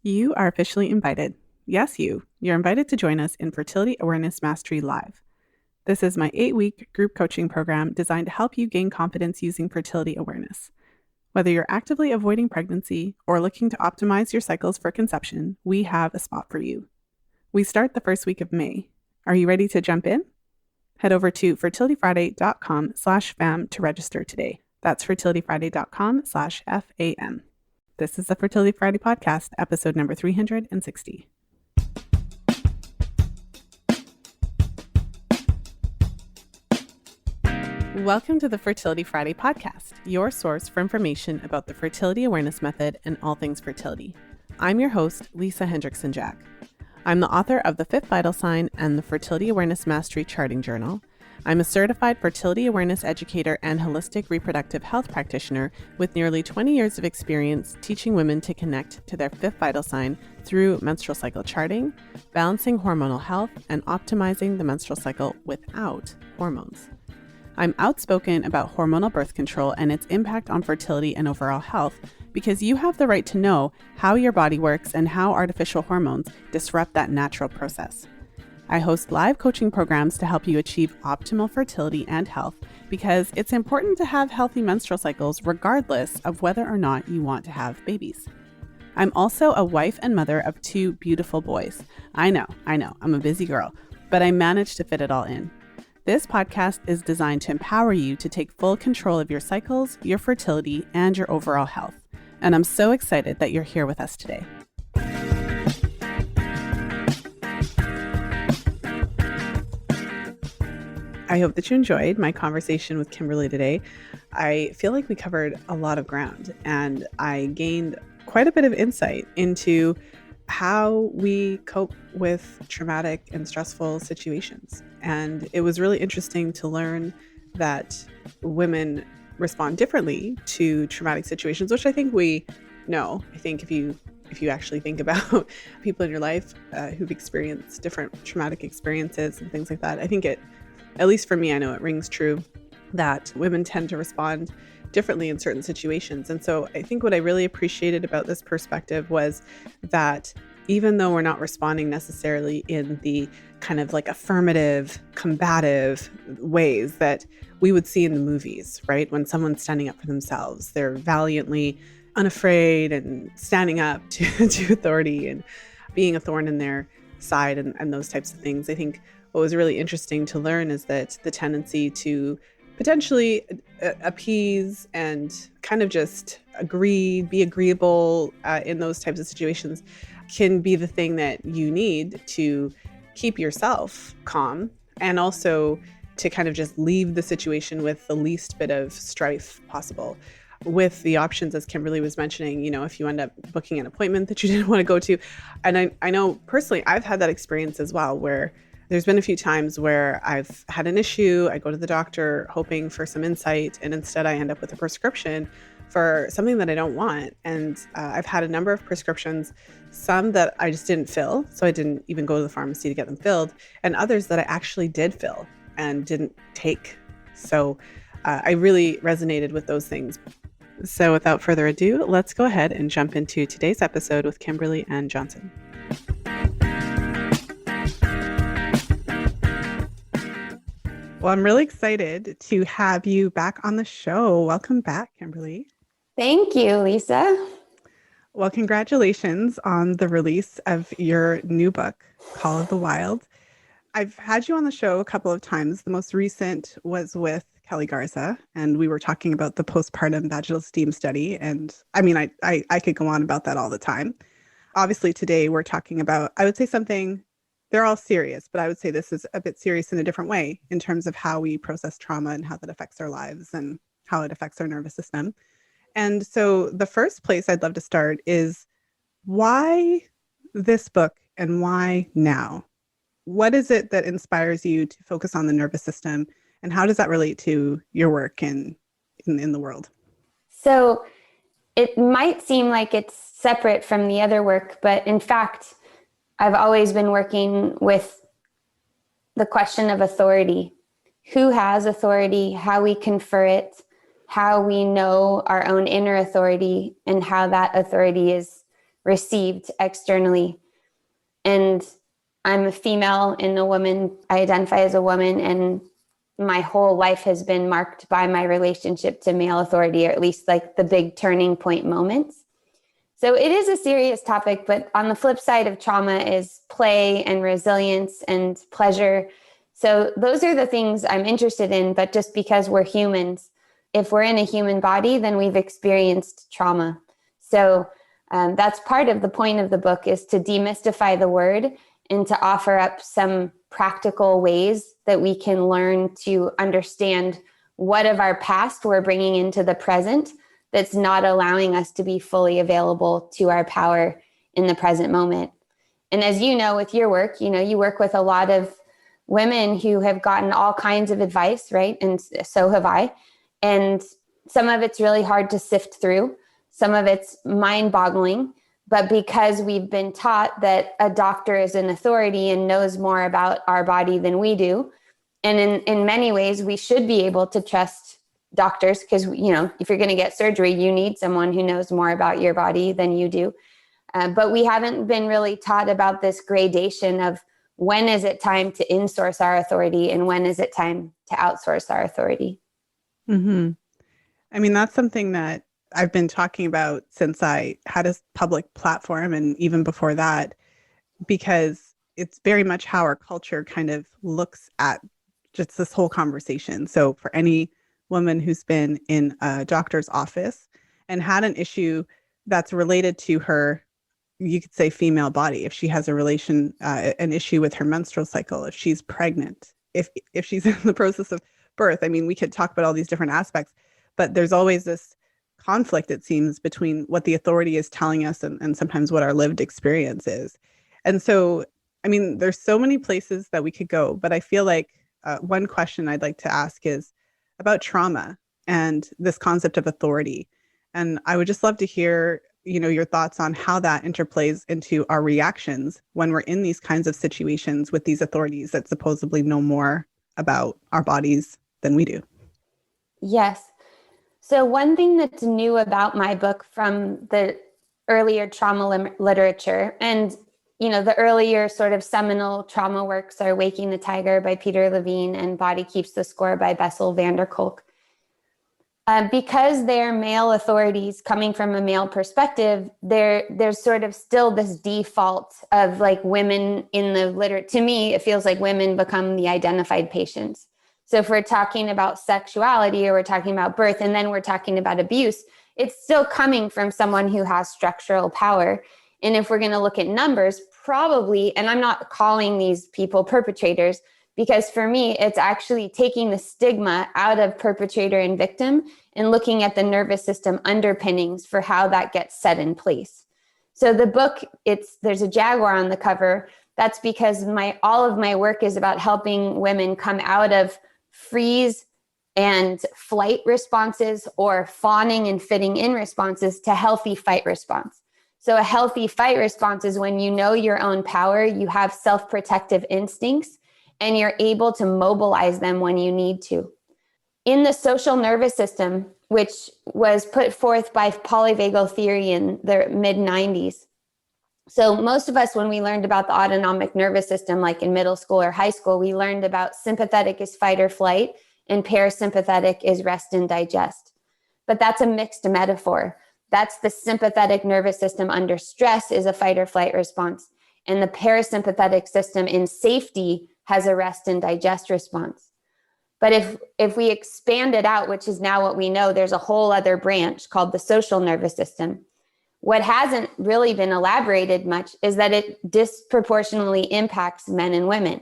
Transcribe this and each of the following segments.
You are officially invited. Yes, you're invited to join us in Fertility Awareness Mastery Live. This is my 8-week group coaching program designed to help you gain confidence using fertility awareness. Whether you're actively avoiding pregnancy or looking to optimize your cycles for conception, we have a spot for you. We start the first week of May. Are you ready to jump in? Head over to fertilityfriday.com/fam to register today. That's fertilityfriday.com/FAM. This is the Fertility Friday podcast, episode number 360. Welcome to the Fertility Friday podcast, your source for information about the fertility awareness method and all things fertility. I'm your host, Lisa Hendrickson-Jack. I'm the author of The Fifth Vital Sign and the Fertility Awareness Mastery Charting Journal. I'm a certified fertility awareness educator and holistic reproductive health practitioner with nearly 20 years of experience teaching women to connect to their fifth vital sign through menstrual cycle charting, balancing hormonal health, and optimizing the menstrual cycle without hormones. I'm outspoken about hormonal birth control and its impact on fertility and overall health because you have the right to know how your body works and how artificial hormones disrupt that natural process. I host live coaching programs to help you achieve optimal fertility and health because it's important to have healthy menstrual cycles regardless of whether or not you want to have babies. I'm also a wife and mother of 2 beautiful boys. I know, I'm a busy girl, but I managed to fit it all in. This podcast is designed to empower you to take full control of your cycles, your fertility, and your overall health. And I'm so excited that you're here with us today. I hope that you enjoyed my conversation with Kimberly today. I feel like we covered a lot of ground and I gained quite a bit of insight into how we cope with traumatic and stressful situations. And it was really interesting to learn that women respond differently to traumatic situations, which I think we know. I think if you actually think about people in your life who've experienced different traumatic experiences and things like that, I think at least for me, I know it rings true that women tend to respond differently in certain situations. And so I think what I really appreciated about this perspective was that even though we're not responding necessarily in the kind of like affirmative, combative ways that we would see in the movies, right? When someone's standing up for themselves, they're valiantly unafraid and standing up to authority and being a thorn in their side and those types of things. I think what was really interesting to learn is that the tendency to potentially appease and kind of just be agreeable in those types of situations can be the thing that you need to keep yourself calm and also to kind of just leave the situation with the least bit of strife possible. With the options, as Kimberly was mentioning, if you end up booking an appointment that you didn't want to go to. And I know personally, I've had that experience as well, where there's been a few times where I've had an issue, I go to the doctor hoping for some insight, and instead I end up with a prescription for something that I don't want. And I've had a number of prescriptions, some that I just didn't fill, so I didn't even go to the pharmacy to get them filled, and others that I actually did fill and didn't take. So I really resonated with those things. So without further ado, let's go ahead and jump into today's episode with Kimberly and Johnson. Well, I'm really excited to have you back on the show. Welcome back, Kimberly. Thank you, Lisa. Well, congratulations on the release of your new book, Call of the Wild. I've had you on the show a couple of times. The most recent was with Kelly Garza, and we were talking about the postpartum vaginal steam study. And I mean, I could go on about that all the time. Obviously, today we're talking about, I would say something, they're all serious, but I would say this is a bit serious in a different way in terms of how we process trauma and how that affects our lives and how it affects our nervous system. And so the first place I'd love to start is why this book and why now? What is it that inspires you to focus on the nervous system, and how does that relate to your work in the world? So it might seem like it's separate from the other work, but in fact, I've always been working with the question of authority. Who has authority, how we confer it, how we know our own inner authority, and how that authority is received externally. And I'm a female and a woman. I identify as a woman, and my whole life has been marked by my relationship to male authority, or at least like the big turning point moments. So it is a serious topic, but on the flip side of trauma is play and resilience and pleasure. So those are the things I'm interested in, but just because we're humans, if we're in a human body, then we've experienced trauma. So that's part of the point of the book, is to demystify the word and to offer up some practical ways that we can learn to understand what of our past we're bringing into the present that's not allowing us to be fully available to our power in the present moment. And as you know, with your work, you work with a lot of women who have gotten all kinds of advice, right? And so have I. And some of it's really hard to sift through. Some of it's mind-boggling. But because we've been taught that a doctor is an authority and knows more about our body than we do, and in many ways, we should be able to trust doctors, because, if you're going to get surgery, you need someone who knows more about your body than you do. But we haven't been really taught about this gradation of when is it time to insource our authority and when is it time to outsource our authority. Mm-hmm. I mean, that's something that I've been talking about since I had a public platform, and even before that, because it's very much how our culture kind of looks at just this whole conversation. So for any woman who's been in a doctor's office and had an issue that's related to her, you could say, female body, if she has an issue with her menstrual cycle, if she's pregnant, if she's in the process of birth, I mean, we could talk about all these different aspects, but there's always this conflict, it seems, between what the authority is telling us and sometimes what our lived experience is. And so, I mean, there's so many places that we could go, but I feel like one question I'd like to ask is about trauma and this concept of authority. And I would just love to hear, your thoughts on how that interplays into our reactions when we're in these kinds of situations with these authorities that supposedly know more about our bodies than we do. Yes. So one thing that's new about my book from the earlier trauma literature, and the earlier sort of seminal trauma works are Waking the Tiger by Peter Levine and Body Keeps the Score by Bessel van der Kolk. Because they're male authorities coming from a male perspective, there's sort of still this default of like women in the literature. To me, it feels like women become the identified patients. So if we're talking about sexuality, or we're talking about birth, and then we're talking about abuse, it's still coming from someone who has structural power. And if we're going to look at numbers, probably, and I'm not calling these people perpetrators, because for me, it's actually taking the stigma out of perpetrator and victim and looking at the nervous system underpinnings for how that gets set in place. So the book, there's a jaguar on the cover. That's because all of my work is about helping women come out of freeze and flight responses, or fawning and fitting in responses, to healthy fight response. So a healthy fight response is when you know your own power, you have self-protective instincts, and you're able to mobilize them when you need to. In the social nervous system, which was put forth by polyvagal theory in the mid-90s. So most of us, when we learned about the autonomic nervous system, like in middle school or high school, we learned about sympathetic is fight or flight and parasympathetic is rest and digest. But that's a mixed metaphor. That's the sympathetic nervous system under stress is a fight or flight response. And the parasympathetic system in safety has a rest and digest response. But if we expand it out, which is now what we know, there's a whole other branch called the social nervous system. What hasn't really been elaborated much is that it disproportionately impacts men and women,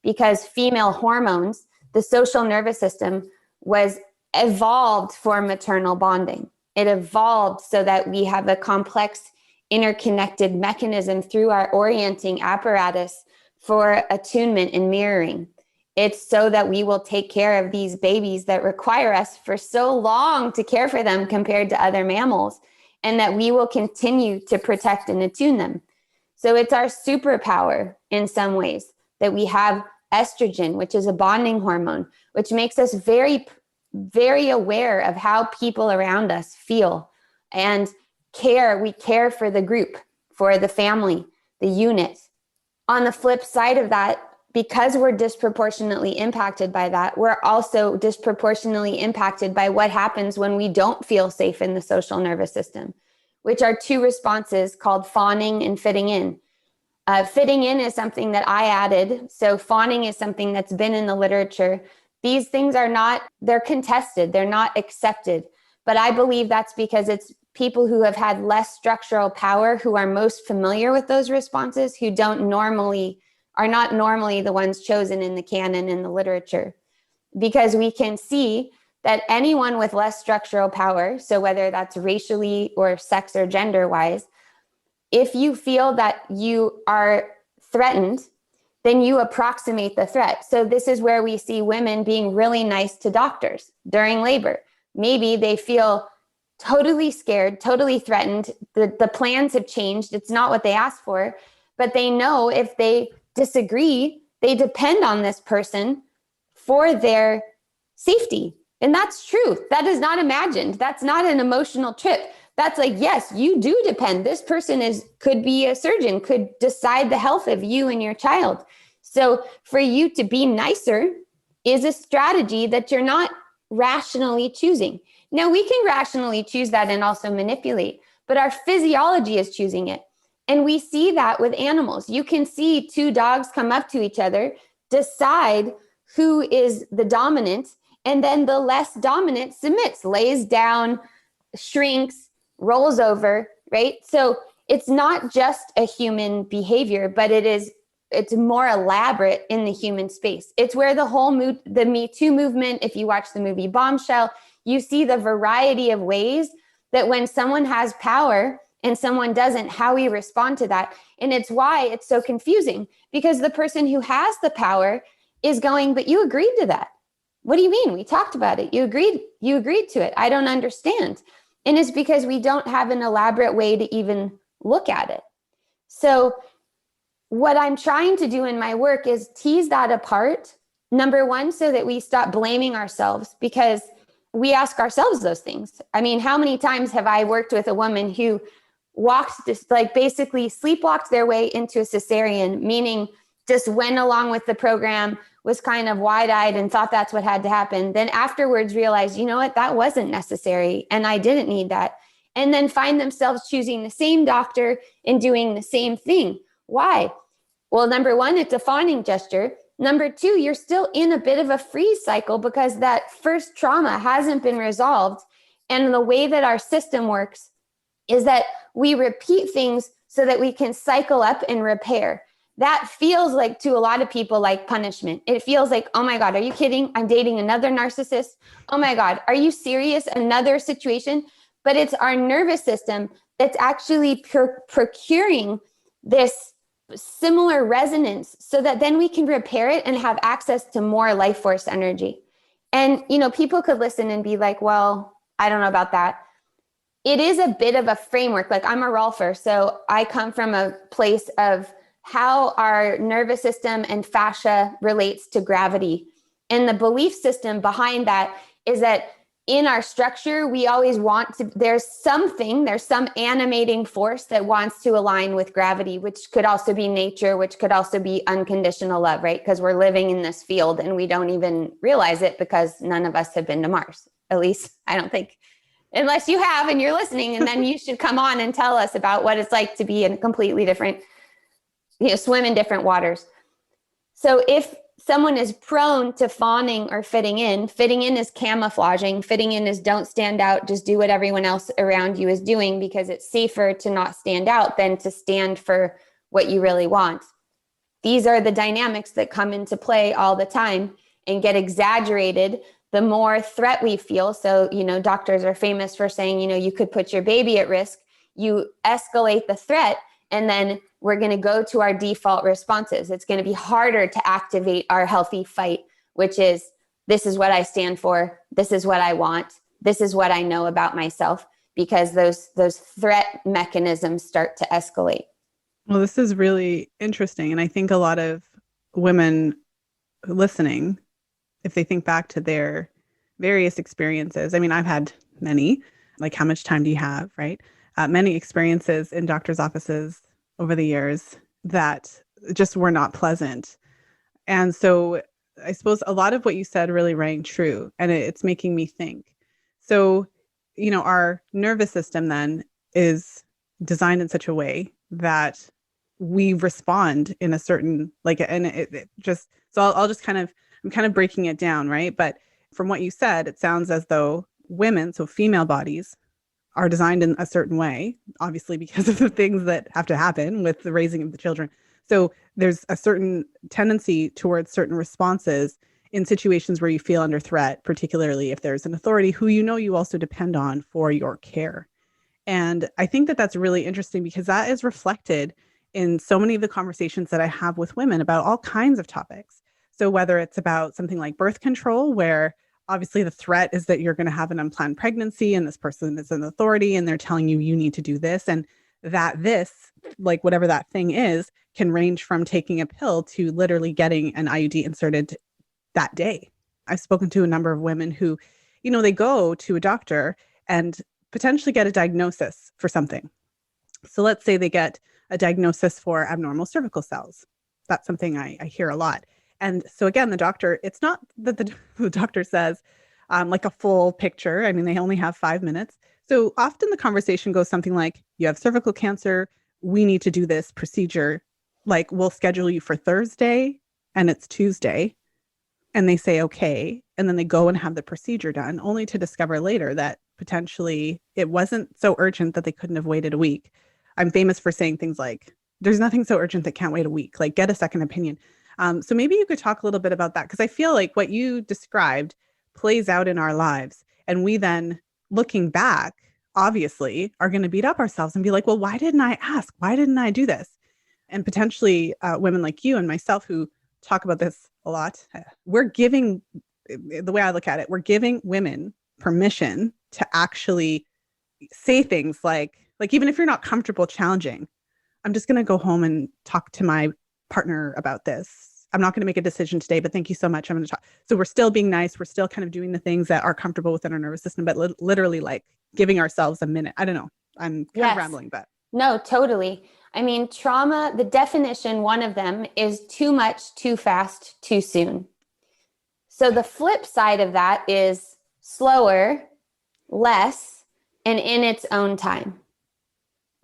because female hormones, the social nervous system, was evolved for maternal bonding. It evolved so that we have a complex interconnected mechanism through our orienting apparatus for attunement and mirroring. It's so that we will take care of these babies that require us for so long to care for them compared to other mammals, and that we will continue to protect and attune them. So it's our superpower in some ways that we have estrogen, which is a bonding hormone, which makes us very, very aware of how people around us feel and care. We care for the group for the family, the unit. On the flip side of that, because we're disproportionately impacted by that, we're also disproportionately impacted by what happens when we don't feel safe in the social nervous system, which are two responses called fawning and fitting in. Fitting in is something that I added. So fawning is something that's been in the literature. These things are not, they're contested, they're not accepted. But I believe that's because it's people who have had less structural power who are most familiar with those responses, who are not normally the ones chosen in the canon in the literature. Because we can see that anyone with less structural power, so whether that's racially or sex or gender wise, if you feel that you are threatened, then you approximate the threat. So this is where we see women being really nice to doctors during labor. Maybe they feel totally scared, totally threatened. The plans have changed. It's not what they asked for, but they know if they disagree, they depend on this person for their safety. And that's true. That is not imagined. That's not an emotional trip. That's like, yes, you do depend. This person could be a surgeon, could decide the health of you and your child. So for you to be nicer is a strategy that you're not rationally choosing. Now, we can rationally choose that and also manipulate, but our physiology is choosing it. And we see that with animals. You can see two dogs come up to each other, decide who is the dominant, and then the less dominant submits, lays down, shrinks, rolls over, right? So it's not just a human behavior, but it's more elaborate in the human space. It's where the Me Too movement, if you watch the movie Bombshell, you see the variety of ways that when someone has power and someone doesn't, how we respond to that. And it's why it's so confusing, because the person who has the power is going, but you agreed to that. What do you mean? We talked about it. You agreed to it. I don't understand. And it's because we don't have an elaborate way to even look at it. So what I'm trying to do in my work is tease that apart. Number one, so that we stop blaming ourselves, because we ask ourselves those things. I mean, how many times have I worked with a woman who basically sleepwalked their way into a cesarean, meaning just went along with the program, was kind of wide-eyed and thought that's what had to happen. Then afterwards realized, you know what, that wasn't necessary and I didn't need that. And then find themselves choosing the same doctor and doing the same thing. Why? Well, number one, it's a fawning gesture. Number two, you're still in a bit of a freeze cycle because that first trauma hasn't been resolved. And the way that our system works is that we repeat things so that we can cycle up and repair. That feels like, to a lot of people, like punishment. It feels like, oh my God, are you kidding? I'm dating another narcissist. Oh my God, are you serious? Another situation. But it's our nervous system that's actually procuring this similar resonance so that then we can repair it and have access to more life force energy. And, people could listen and be like, well, I don't know about that. It is a bit of a framework. Like, I'm a Rolfer, so I come from a place of how our nervous system and fascia relates to gravity. And the belief system behind that is that in our structure, we always there's some animating force that wants to align with gravity, which could also be nature, which could also be unconditional love, right? Because we're living in this field and we don't even realize it because none of us have been to Mars. At least I don't think, unless you have and you're listening, and then you should come on and tell us about what it's like to be in a completely different, swim in different waters. So if someone is prone to fawning or fitting in is camouflaging. Fitting in is don't stand out, just do what everyone else around you is doing, because it's safer to not stand out than to stand for what you really want. These are the dynamics that come into play all the time and get exaggerated the more threat we feel. So, doctors are famous for saying, you could put your baby at risk. You escalate the threat, and then we're going to go to our default responses. It's going to be harder to activate our healthy fight, which is, this is what I stand for. This is what I want. This is what I know about myself, because those threat mechanisms start to escalate. Well, this is really interesting. And I think a lot of women listening, if they think back to their various experiences, I mean, I've had many, like, how much time do you have, right? many experiences in doctor's offices over the years that just were not pleasant. And so I suppose a lot of what you said really rang true, and it's making me think. So, our nervous system then is designed in such a way that we respond in a certain, and it just, so I'll just I'm kind of breaking it down, right? But from what you said, it sounds as though women, so female bodies, are designed in a certain way, obviously because of the things that have to happen with the raising of the children. So there's a certain tendency towards certain responses in situations where you feel under threat, particularly if there's an authority who you also depend on for your care. And I think that that's really interesting because that is reflected in so many of the conversations that I have with women about all kinds of topics. So whether it's about something like birth control, where obviously the threat is that you're going to have an unplanned pregnancy and this person is an authority and they're telling you you need to do this, and that this, like whatever that thing is, can range from taking a pill to literally getting an IUD inserted that day. I've spoken to a number of women who, they go to a doctor and potentially get a diagnosis for something. So let's say they get a diagnosis for abnormal cervical cells. That's something I hear a lot. And so again, the doctor, it's not that the doctor says like a full picture. I mean, they only have 5 minutes. So often the conversation goes something like, you have cervical cancer, we need to do this procedure. Like, we'll schedule you for Thursday and it's Tuesday. And they say, okay. And then they go and have the procedure done, only to discover later that potentially it wasn't so urgent that they couldn't have waited a week. I'm famous for saying things like, there's nothing so urgent that can't wait a week, like get a second opinion. So maybe you could talk a little bit about that, because I feel like what you described plays out in our lives. And we then, looking back, obviously are going to beat up ourselves and be like, well, why didn't I ask? Why didn't I do this? And potentially women like you and myself who talk about this a lot, we're giving, the way I look at it, we're giving women permission to actually say things like even if you're not comfortable challenging, I'm just going to go home and talk to my partner about this. I'm not going to make a decision today, but thank you so much. I'm going to talk. So we're still being nice. We're still kind of doing the things that are comfortable within our nervous system, but literally like giving ourselves a minute. I don't know. I'm kind of rambling, but. No, totally. I mean, trauma, the definition, one of them is too much, too fast, too soon. So the flip side of that is slower, less, and in its own time.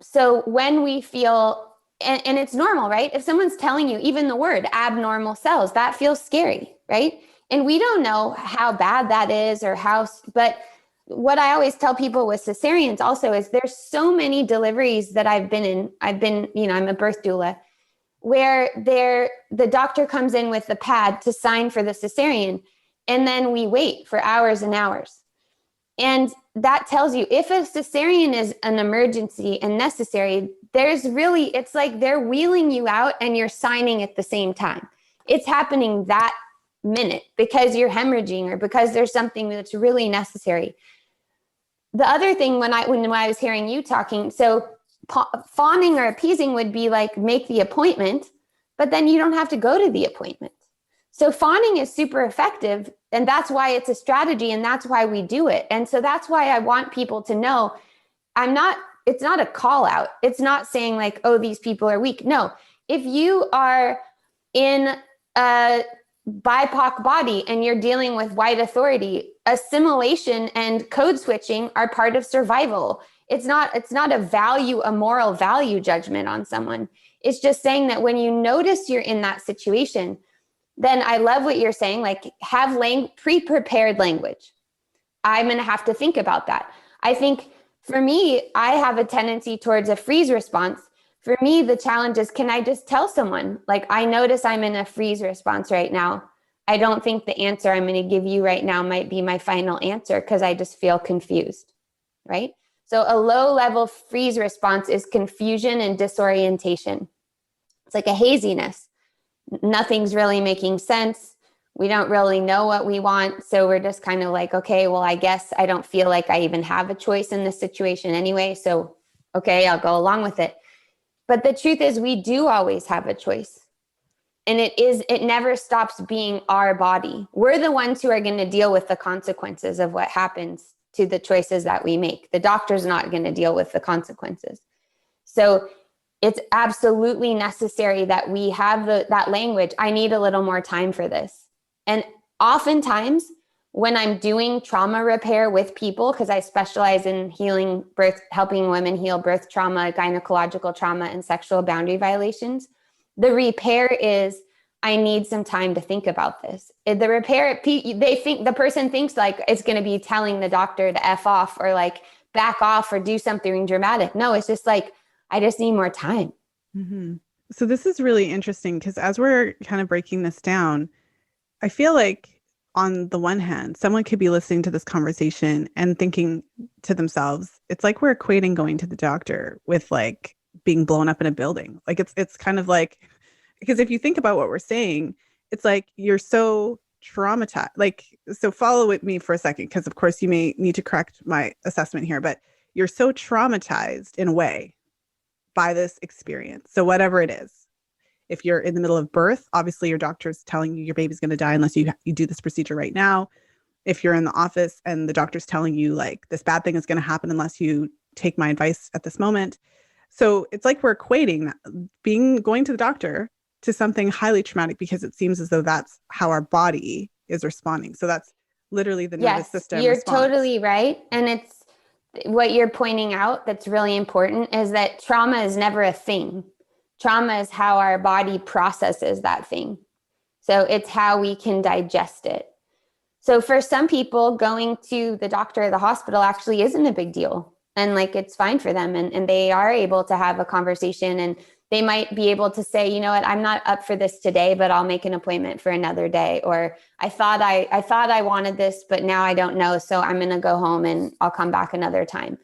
So when we feel, and it's normal, right? If someone's telling you even the word abnormal cells, that feels scary, right? And we don't know how bad that is or but what I always tell people with cesareans also is there's so many deliveries that I've been in. I'm a birth doula, where the doctor comes in with the pad to sign for the cesarean, and then we wait for hours and hours. And that tells you if a cesarean is an emergency and necessary, it's like they're wheeling you out and you're signing at the same time. It's happening that minute because you're hemorrhaging or because there's something that's really necessary. The other thing when I was hearing you talking, so fawning or appeasing would be like, make the appointment, but then you don't have to go to the appointment. So fawning is super effective, and that's why it's a strategy, and that's why we do it. And so that's why I want people to know it's not a call out. It's not saying like, oh, these people are weak. No, if you are in a BIPOC body and you're dealing with white authority, assimilation and code switching are part of survival. It's not a moral value judgment on someone. It's just saying that when you notice you're in that situation, then I love what you're saying, like have pre-prepared language. I'm going to have to think about that. I think for me, I have a tendency towards a freeze response. For me, the challenge is, can I just tell someone, like, I notice I'm in a freeze response right now. I don't think the answer I'm going to give you right now might be my final answer because I just feel confused, right? So a low-level freeze response is confusion and disorientation. It's like a haziness. Nothing's really making sense. We don't really know what we want. So we're just kind of like, okay, well, I guess I don't feel like I even have a choice in this situation anyway. So, okay, I'll go along with it. But the truth is we do always have a choice. And it never stops being our body. We're the ones who are going to deal with the consequences of what happens to the choices that we make. The doctor's not going to deal with the consequences. So it's absolutely necessary that we have that language. I need a little more time for this. And oftentimes when I'm doing trauma repair with people, because I specialize in healing birth, helping women heal birth trauma, gynecological trauma, and sexual boundary violations, the repair is, I need some time to think about this. The repair, the person thinks like it's going to be telling the doctor to F off or like back off or do something dramatic. No, it's just like, I just need more time. Mm-hmm. So this is really interesting because as we're kind of breaking this down, I feel like on the one hand, someone could be listening to this conversation and thinking to themselves, it's like we're equating going to the doctor with like being blown up in a building. Like it's kind of like, because if you think about what we're saying, it's like you're so traumatized. Like, so follow with me for a second, because of course you may need to correct my assessment here, but you're so traumatized in a way by this experience. So whatever it is, if you're in the middle of birth, obviously your doctor's telling you your baby's going to die unless you do this procedure right now. If you're in the office and the doctor's telling you like this bad thing is going to happen unless you take my advice at this moment. So it's like we're equating going to the doctor to something highly traumatic because it seems as though that's how our body is responding. So that's literally the nervous system You're response. totally right. And it's what you're pointing out that's really important is that trauma is never a thing. Trauma is how our body processes that thing. So it's how we can digest it. So for some people, going to the doctor or the hospital actually isn't a big deal. And like, it's fine for them. And they are able to have a conversation and they might be able to say, you know what, I'm not up for this today, but I'll make an appointment for another day. Or I thought I wanted this, but now I don't know. So I'm going to go home and I'll come back another time.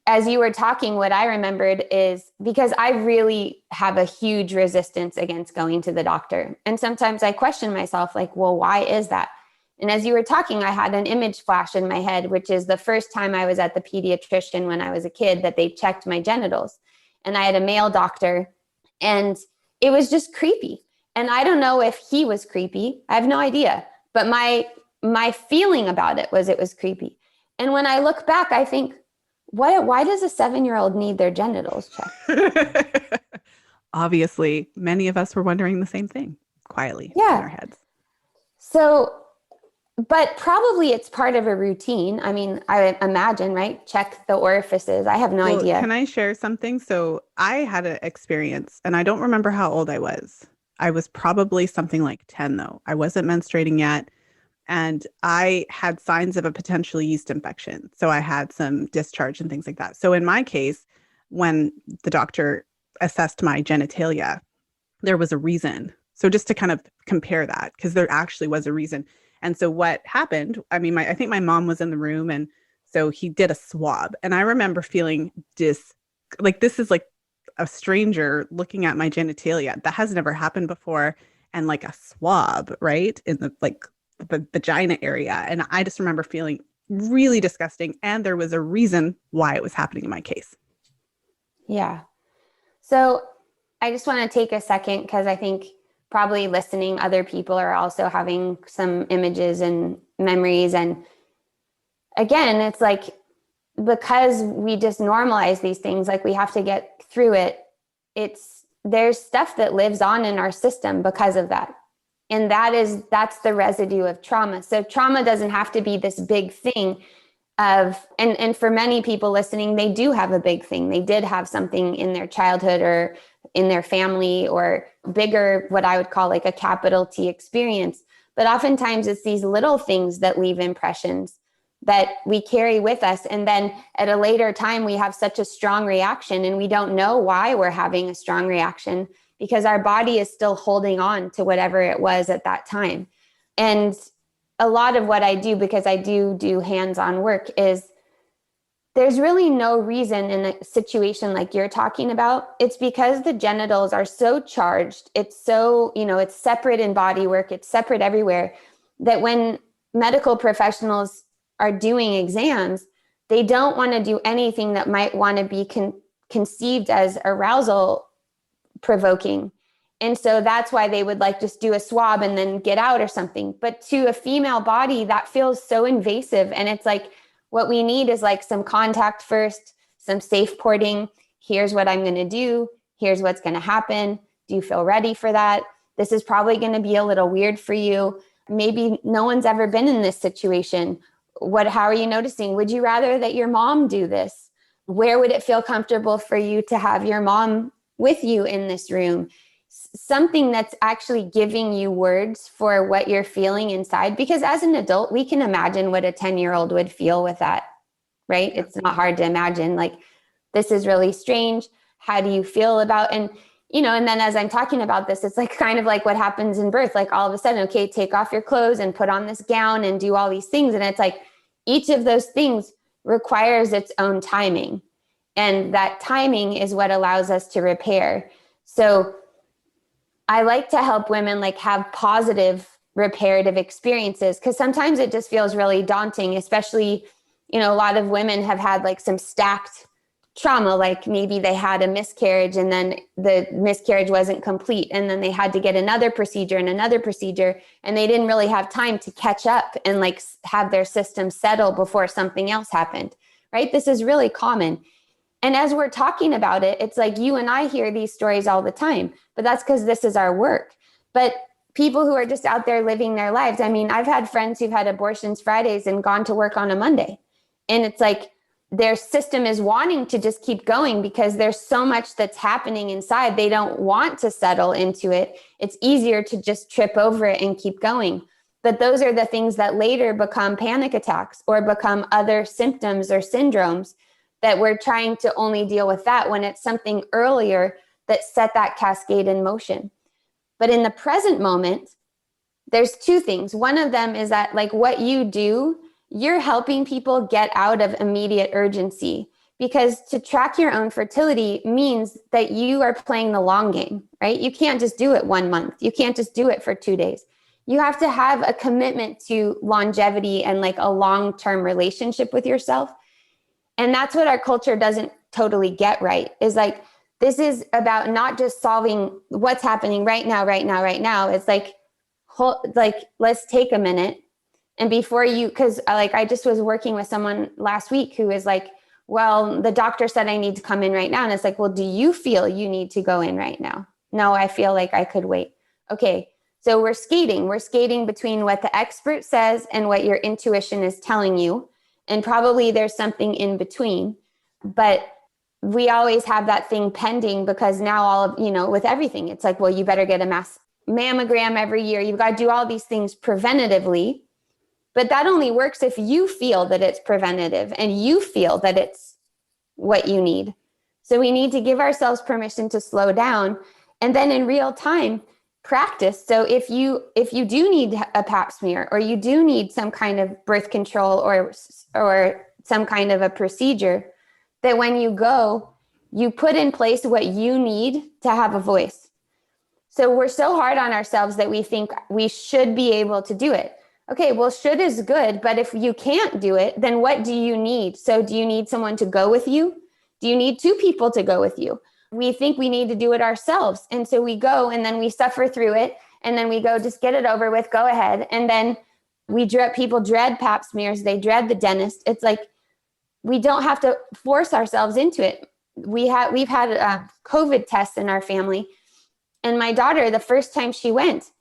As you were talking, what I remembered is because I really have a huge resistance against going to the doctor. And sometimes I question myself like, well, why is that? And as you were talking, I had an image flash in my head, which is the first time I was at the pediatrician when I was a kid that they checked my genitals. And I had a male doctor and it was just creepy. And I don't know if he was creepy. I have no idea. But my feeling about it was creepy. And when I look back, I think, why does a 7-year-old need their genitals checked? Obviously, many of us were wondering the same thing quietly in our heads. So, but probably it's part of a routine. I mean, I imagine, right? Check the orifices. I have no idea. Can I share something? So I had an experience and I don't remember how old I was. I was probably something like 10 though. I wasn't menstruating yet. And I had signs of a potential yeast infection. So I had some discharge and things like that. So in my case, when the doctor assessed my genitalia, there was a reason. So just to kind of compare that, because there actually was a reason. And so what happened, I mean, I think my mom was in the room. And so he did a swab. And I remember feeling this is like a stranger looking at my genitalia. That has never happened before. And like a swab, right? In the vagina area. And I just remember feeling really disgusting. And there was a reason why it was happening in my case. Yeah. So I just want to take a second because I think probably listening, other people are also having some images and memories. And again, it's like, because we just normalize these things, like we have to get through it. There's stuff that lives on in our system because of that. And that's the residue of trauma. So trauma doesn't have to be this big thing and for many people listening, they do have a big thing. They did have something in their childhood or in their family or bigger, what I would call like a capital T experience. But oftentimes it's these little things that leave impressions that we carry with us. And then at a later time, we have such a strong reaction and we don't know why we're having a strong reaction because our body is still holding on to whatever it was at that time. And a lot of what I do, because I do hands-on work, is there's really no reason in a situation like you're talking about. It's because the genitals are so charged. It's so, it's separate in body work. It's separate everywhere, that when medical professionals are doing exams, they don't want to do anything that might want to be conceived as arousal provoking. And so that's why they would like just do a swab and then get out or something. But to a female body, that feels so invasive. And it's like, What we need is like some contact first, some safe porting. Here's what I'm going to do. Here's what's going to happen. Do you feel ready for that? This is probably going to be a little weird for you. Maybe no one's ever been in this situation. How are you noticing? Would you rather that your mom do this? Where would it feel comfortable for you to have your mom with you in this room? Something that's actually giving you words for what you're feeling inside. Because as an adult, we can imagine what a 10-year-old would feel with that, right? Yeah. It's not hard to imagine, like, this is really strange. How do you feel about, and then as I'm talking about this, it's like kind of like what happens in birth. Like all of a sudden, okay, take off your clothes and put on this gown and do all these things. And it's like each of those things requires its own timing. And that timing is what allows us to repair. So I like to help women like have positive reparative experiences, because sometimes it just feels really daunting, especially, a lot of women have had like some stacked trauma, like maybe they had a miscarriage and then the miscarriage wasn't complete. And then they had to get another procedure and another procedure. And they didn't really have time to catch up and like have their system settle before something else happened, right? This is really common. And as we're talking about it, it's like you and I hear these stories all the time, but that's because this is our work. But people who are just out there living their lives, I mean, I've had friends who've had abortions Fridays and gone to work on a Monday. And it's like their system is wanting to just keep going because there's so much that's happening inside. They don't want to settle into it. It's easier to just trip over it and keep going. But those are the things that later become panic attacks or become other symptoms or syndromes that we're trying to only deal with that when it's something earlier that set that cascade in motion. But in the present moment, there's two things. One of them is that like what you do, you're helping people get out of immediate urgency, because to track your own fertility means that you are playing the long game, right? You can't just do it 1 month. You can't just do it for 2 days. You have to have a commitment to longevity and like a long-term relationship with yourself. And that's what our culture doesn't totally get right, is like, this is about not just solving what's happening right now. It's like, let's take a minute. And before you, because like I just was working with someone last week who is like, well, the doctor said I need to come in right now. And it's like, well, do you feel you need to go in right now? No, I feel like I could wait. Okay. So we're skating between what the expert says and what your intuition is telling you. And probably there's something in between, but we always have that thing pending, because now all of, with everything, it's like, well, you better get a mass mammogram every year. You've got to do all these things preventatively. But that only works if you feel that it's preventative and you feel that it's what you need. So we need to give ourselves permission to slow down, and then in real time practice. So if you do need a pap smear, or you do need some kind of birth control or some kind of a procedure, that when you go, you put in place what you need to have a voice. So we're so hard on ourselves that we think we should be able to do it. Okay, well, should is good, but if you can't do it, then what do you need? So do you need someone to go with you? Do you need 2 people to go with you? We think we need to do it ourselves. And so we go and then we suffer through it. And then we go, just get it over with, go ahead. And then people dread pap smears. They dread the dentist. It's like, we don't have to force ourselves into it. We've had COVID tests in our family. And my daughter, the first time she went,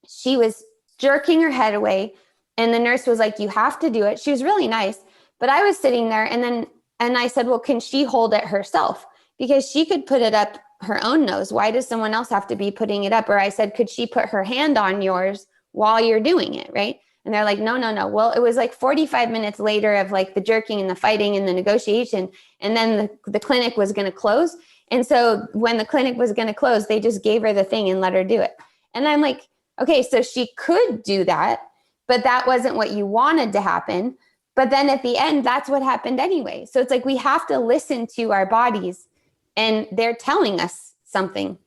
she was jerking her head away. And the nurse was like, you have to do it. She was really nice. But I was sitting there and I said, well, can she hold it herself? Because she could put it up her own nose. Why does someone else have to be putting it up? Or I said, could she put her hand on yours while you're doing it? Right. And they're like, no. Well, it was like 45 minutes later of like the jerking and the fighting and the negotiation. And then the clinic was going to close. And so when the clinic was going to close, they just gave her the thing and let her do it. And I'm like, okay, so she could do that, but that wasn't what you wanted to happen. But then at the end, that's what happened anyway. So it's like, we have to listen to our bodies, and they're telling us something.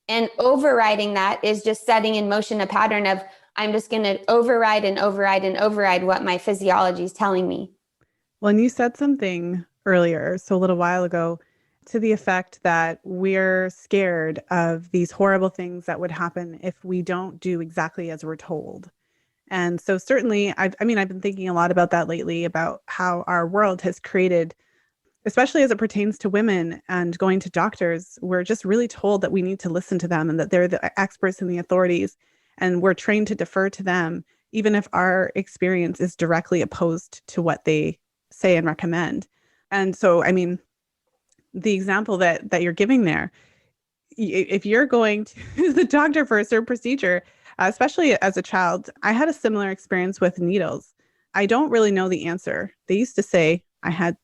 And overriding that is just setting in motion a pattern of, I'm just going to override what my physiology is telling me. Well, and you said something earlier, so a little while ago, to the effect that we're scared of these horrible things that would happen if we don't do exactly as we're told. And so certainly, I've been thinking a lot about that lately, about how our world has created, especially as it pertains to women and going to doctors, we're just really told that we need to listen to them and that they're the experts and the authorities. And we're trained to defer to them, even if our experience is directly opposed to what they say and recommend. And so, the example that you're giving there, if you're going to the doctor for a certain procedure, especially as a child, I had a similar experience with needles. I don't really know the answer. They used to say I had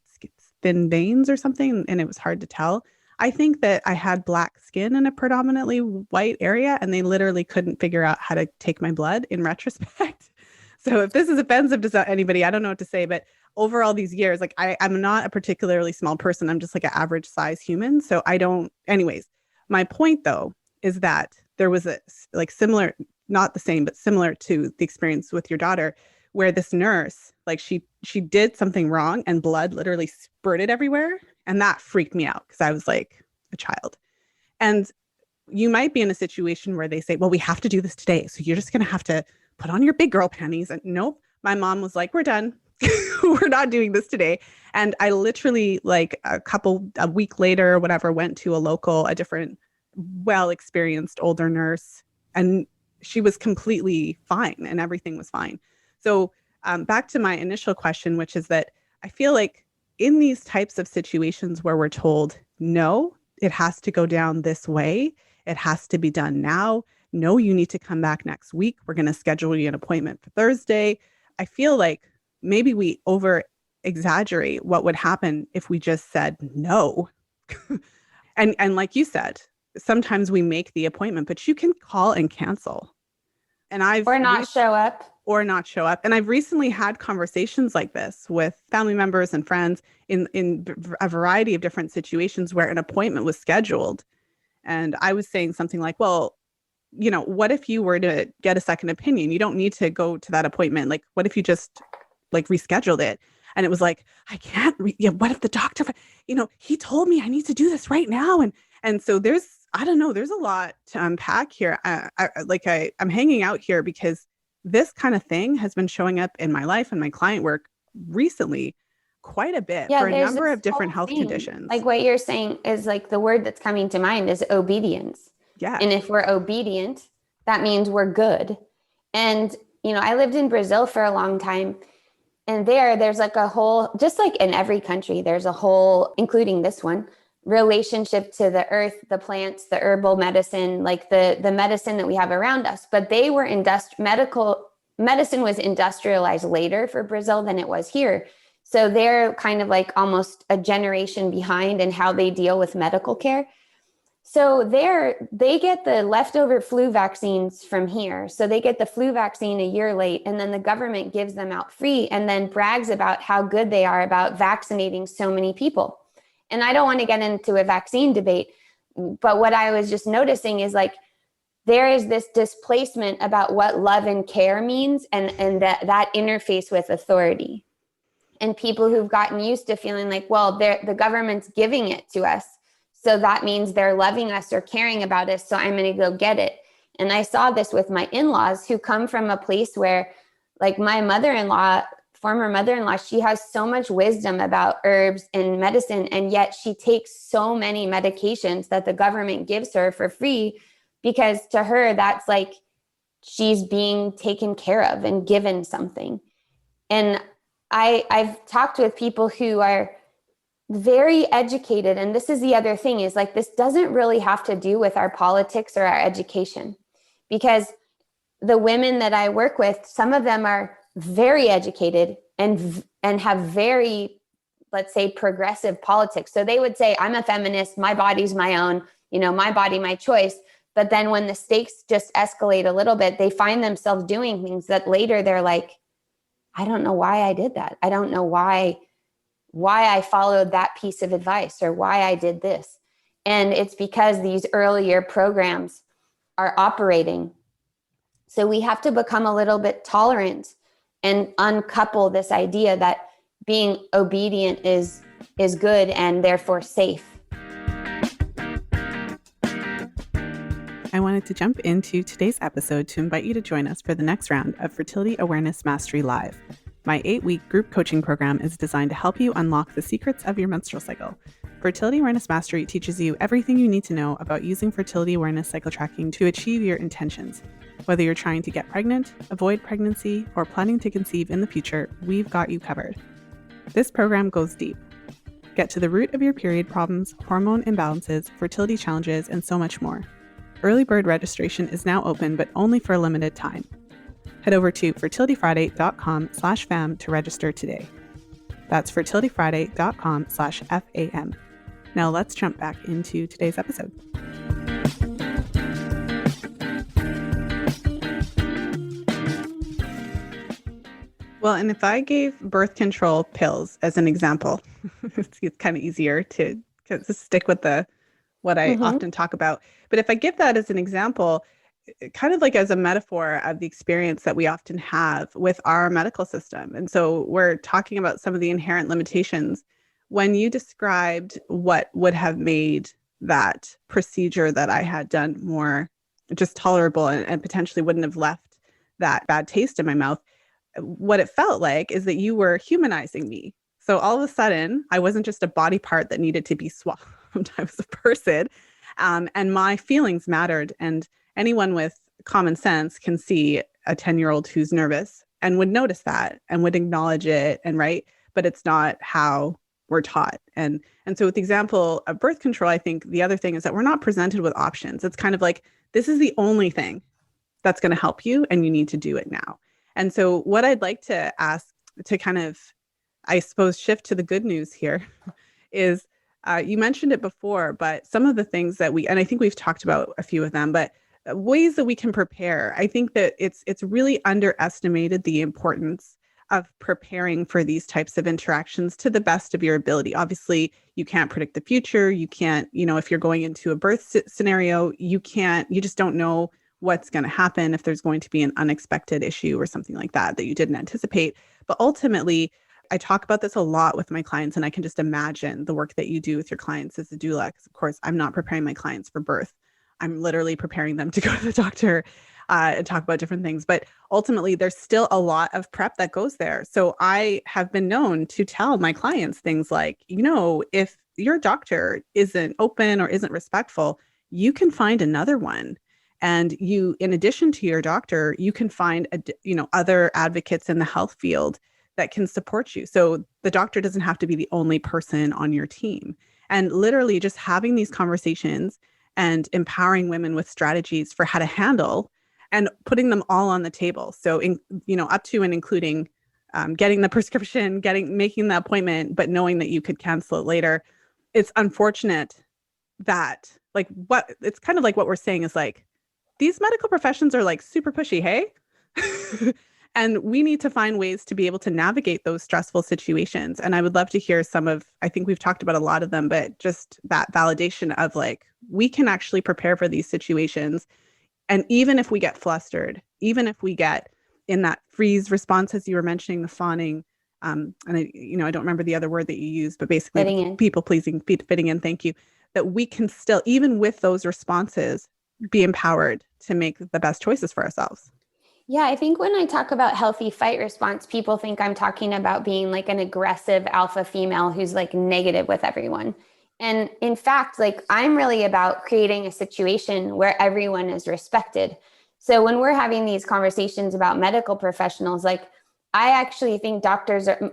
thin veins or something, and it was hard to tell. I think that I had black skin in a predominantly white area, and they literally couldn't figure out how to take my blood in retrospect. So if this is offensive to anybody, I don't know what to say, but over all these years, like I'm not a particularly small person. I'm just like an average size human. So anyways, my point though, is that there was a similar, not the same, but similar to the experience with your daughter, where this nurse, like she did something wrong and blood literally spurted everywhere. And that freaked me out because I was like a child. And you might be in a situation where they say, well, we have to do this today. So you're just going to have to put on your big girl panties. And nope, my mom was like, we're done. We're not doing this today. And I literally, like a week later or whatever, went to a different well-experienced older nurse, and she was completely fine and everything was fine. So back to my initial question, which is that I feel like in these types of situations where we're told, no, it has to go down this way, it has to be done now, no, you need to come back next week, we're going to schedule you an appointment for Thursday. I feel like maybe we over exaggerate what would happen if we just said no. and like you said, sometimes we make the appointment, but you can call and cancel. And or not show up. And I've recently had conversations like this with family members and friends in a variety of different situations where an appointment was scheduled. And I was saying something like, well, what if you were to get a second opinion? You don't need to go to that appointment. Like, what if you just rescheduled it? And it was like, I can't, what if the doctor, he told me I need to do this right now. And so there's a lot to unpack here. I'm hanging out here because this kind of thing has been showing up in my life and my client work recently quite a bit for a number of different health conditions. Like what you're saying is like the word that's coming to mind is obedience. Yeah. And if we're obedient, that means we're good. And, I lived in Brazil for a long time. And there's like a whole, just like in every country, there's a whole, including this one, relationship to the earth, the plants, the herbal medicine, like the medicine that we have around us. But they were medicine was industrialized later for Brazil than it was here. So they're kind of like almost a generation behind in how they deal with medical care. So they get the leftover flu vaccines from here. So they get the flu vaccine a year late, and then the government gives them out free and then brags about how good they are about vaccinating so many people. And I don't want to get into a vaccine debate, but what I was just noticing is like, there is this displacement about what love and care means and that interface with authority. And people who've gotten used to feeling like, well, the government's giving it to us, so that means they're loving us or caring about us, so I'm going to go get it. And I saw this with my in-laws who come from a place where, like my former mother-in-law, she has so much wisdom about herbs and medicine, and yet she takes so many medications that the government gives her for free, because to her, that's like she's being taken care of and given something. And I've talked with people who are very educated. And this is the other thing, is like, this doesn't really have to do with our politics or our education, because the women that I work with, some of them are very educated and have very, let's say, progressive politics. So they would say, I'm a feminist, my body's my own, my body, my choice. But then when the stakes just escalate a little bit, they find themselves doing things that later they're like, I don't know why I did that. I don't know why I followed that piece of advice or why I did this. And it's because these earlier programs are operating. So we have to become a little bit tolerant and uncouple this idea that being obedient is good and therefore safe. I wanted to jump into today's episode to invite you to join us for the next round of Fertility Awareness Mastery Live. My 8-week group coaching program is designed to help you unlock the secrets of your menstrual cycle. Fertility Awareness Mastery teaches you everything you need to know about using fertility awareness cycle tracking to achieve your intentions. Whether you're trying to get pregnant, avoid pregnancy, or planning to conceive in the future, we've got you covered. This program goes deep. Get to the root of your period problems, hormone imbalances, fertility challenges, and so much more. Early bird registration is now open, but only for a limited time. Head over to fertilityfriday.com/fam to register today. That's fertilityfriday.com/FAM. Now let's jump back into today's episode. Well, and if I gave birth control pills as an example, it's kind of easier to stick with what I often talk about. But if I give that as an example, kind of like as a metaphor of the experience that we often have with our medical system. And so we're talking about some of the inherent limitations. When you described what would have made that procedure that I had done more just tolerable and potentially wouldn't have left that bad taste in my mouth, what it felt like is that you were humanizing me. So all of a sudden, I wasn't just a body part that needed to be swallowed. I was a person, and my feelings mattered. And anyone with common sense can see a 10-year-old who's nervous and would notice that and would acknowledge it, and right, but it's not how we're taught. And so with the example of birth control, I think the other thing is that we're not presented with options. It's kind of like, this is the only thing that's going to help you, and you need to do it now. And so what I'd like to ask to kind of, I suppose, shift to the good news here is, you mentioned it before, but some of the things that and I think we've talked about a few of them, but ways that we can prepare. I think that it's really underestimated the importance of preparing for these types of interactions to the best of your ability. Obviously, you can't predict the future. You can't, if you're going into a birth scenario, you just don't know what's going to happen if there's going to be an unexpected issue or something like that you didn't anticipate. But ultimately, I talk about this a lot with my clients, and I can just imagine the work that you do with your clients as a doula, because of course, I'm not preparing my clients for birth. I'm literally preparing them to go to the doctor and talk about different things. But ultimately, there's still a lot of prep that goes there. So I have been known to tell my clients things like, if your doctor isn't open or isn't respectful, you can find another one. And you, in addition to your doctor, you can find, other advocates in the health field that can support you. So the doctor doesn't have to be the only person on your team. And literally just having these conversations and empowering women with strategies for how to handle and putting them all on the table. So, up to and including getting the prescription, making the appointment, but knowing that you could cancel it later. It's unfortunate that it's kind of like what we're saying is like, these medical professions are like super pushy, hey? And we need to find ways to be able to navigate those stressful situations. And I would love to hear I think we've talked about a lot of them, but just that validation of we can actually prepare for these situations. And even if we get flustered, even if we get in that freeze response, as you were mentioning, the fawning, and I don't remember the other word that you used, but basically people pleasing, fitting in, thank you, that we can still, even with those responses, be empowered to make the best choices for ourselves. Yeah, I think when I talk about healthy fight response, people think I'm talking about being like an aggressive alpha female who's like negative with everyone. And in fact, I'm really about creating a situation where everyone is respected. So when we're having these conversations about medical professionals, I actually think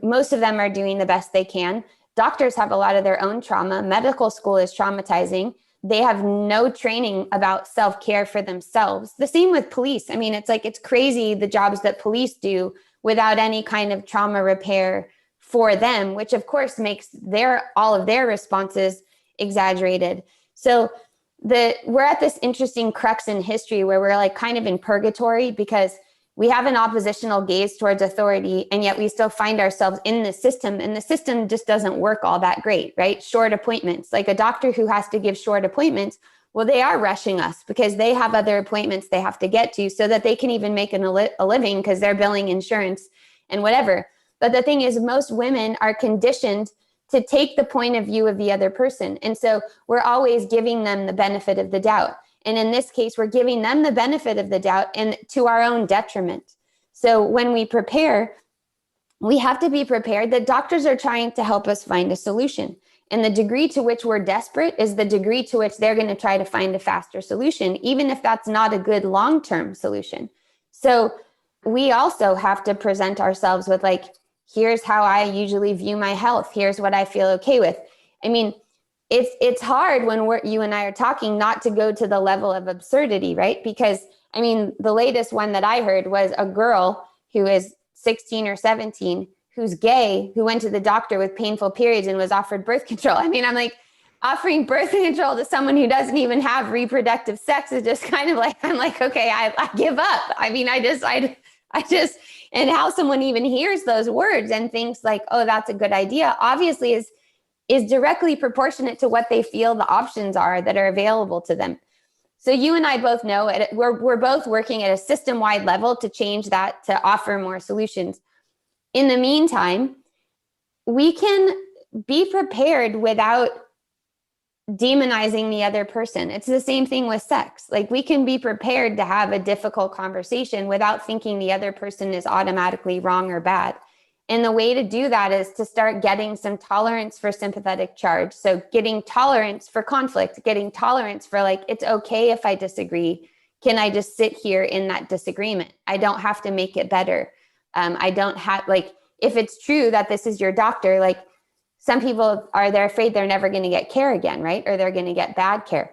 most of them are doing the best they can. Doctors have a lot of their own trauma. Medical school is traumatizing. They have no training about self-care for themselves. The same with police. I mean, it's crazy the jobs that police do without any kind of trauma repair for them, which of course makes all of their responses exaggerated. So we're at this interesting crux in history where we're kind of in purgatory because we have an oppositional gaze towards authority, and yet we still find ourselves in the system, and the system just doesn't work all that great, right? Short appointments, like a doctor who has to give short appointments. Well, they are rushing us because they have other appointments they have to get to so that they can even make a living because they're billing insurance and whatever. But the thing is, most women are conditioned to take the point of view of the other person. And so we're always giving them the benefit of the doubt. And in this case, we're giving them the benefit of the doubt and to our own detriment. So when we prepare, we have to be prepared that doctors are trying to help us find a solution. And the degree to which we're desperate is the degree to which they're going to try to find a faster solution, even if that's not a good long-term solution. So we also have to present ourselves with like, here's how I usually view my health. Here's what I feel okay with. I mean, it's hard when you and I are talking not to go to the level of absurdity, right? Because I mean, the latest one that I heard was a girl who is 16 or 17 who's gay, who went to the doctor with painful periods and was offered birth control. I mean, I'm like, offering birth control to someone who doesn't even have reproductive sex is just kind of like, I'm like, okay, I give up. I mean, I just, and how someone even hears those words and thinks like, oh, that's a good idea, obviously is directly proportionate to what they feel the options are that are available to them. So you and I both know we're both working at a system-wide level to change that, to offer more solutions. In the meantime, we can be prepared without demonizing the other person. It's the same thing with sex. Like we can be prepared to have a difficult conversation without thinking the other person is automatically wrong or bad. And the way to do that is to start getting some tolerance for sympathetic charge. So getting tolerance for conflict, getting tolerance for like, it's okay if I disagree. Can I just sit here in that disagreement? I don't have to make it better. I don't have, like, if it's true that this is your doctor, like some people they're afraid they're never going to get care again, right? Or they're going to get bad care.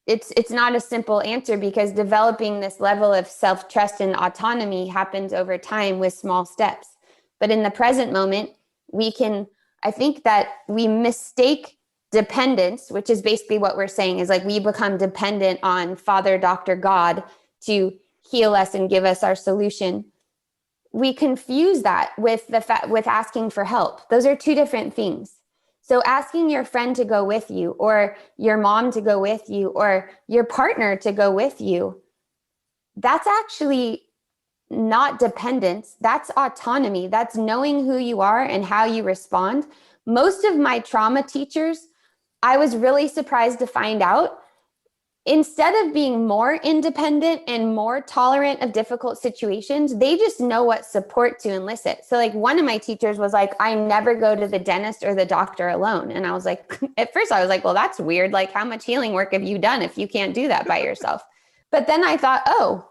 It's not a simple answer because developing this level of self-trust and autonomy happens over time with small steps. But in the present moment, I think that we mistake dependence, which is basically what we're saying is like we become dependent on Father, Doctor, God to heal us and give us our solution. We confuse that with with asking for help. Those are two different things. So asking your friend to go with you or your mom to go with you or your partner to go with you, that's actually not dependence. That's autonomy. That's knowing who you are and how you respond. Most of my trauma teachers, I was really surprised to find out, instead of being more independent and more tolerant of difficult situations, they just know what support to elicit. So like one of my teachers was like, I never go to the dentist or the doctor alone. And I was like, at first I was like, well, that's weird. Like how much healing work have you done if you can't do that by yourself? But then I thought, oh,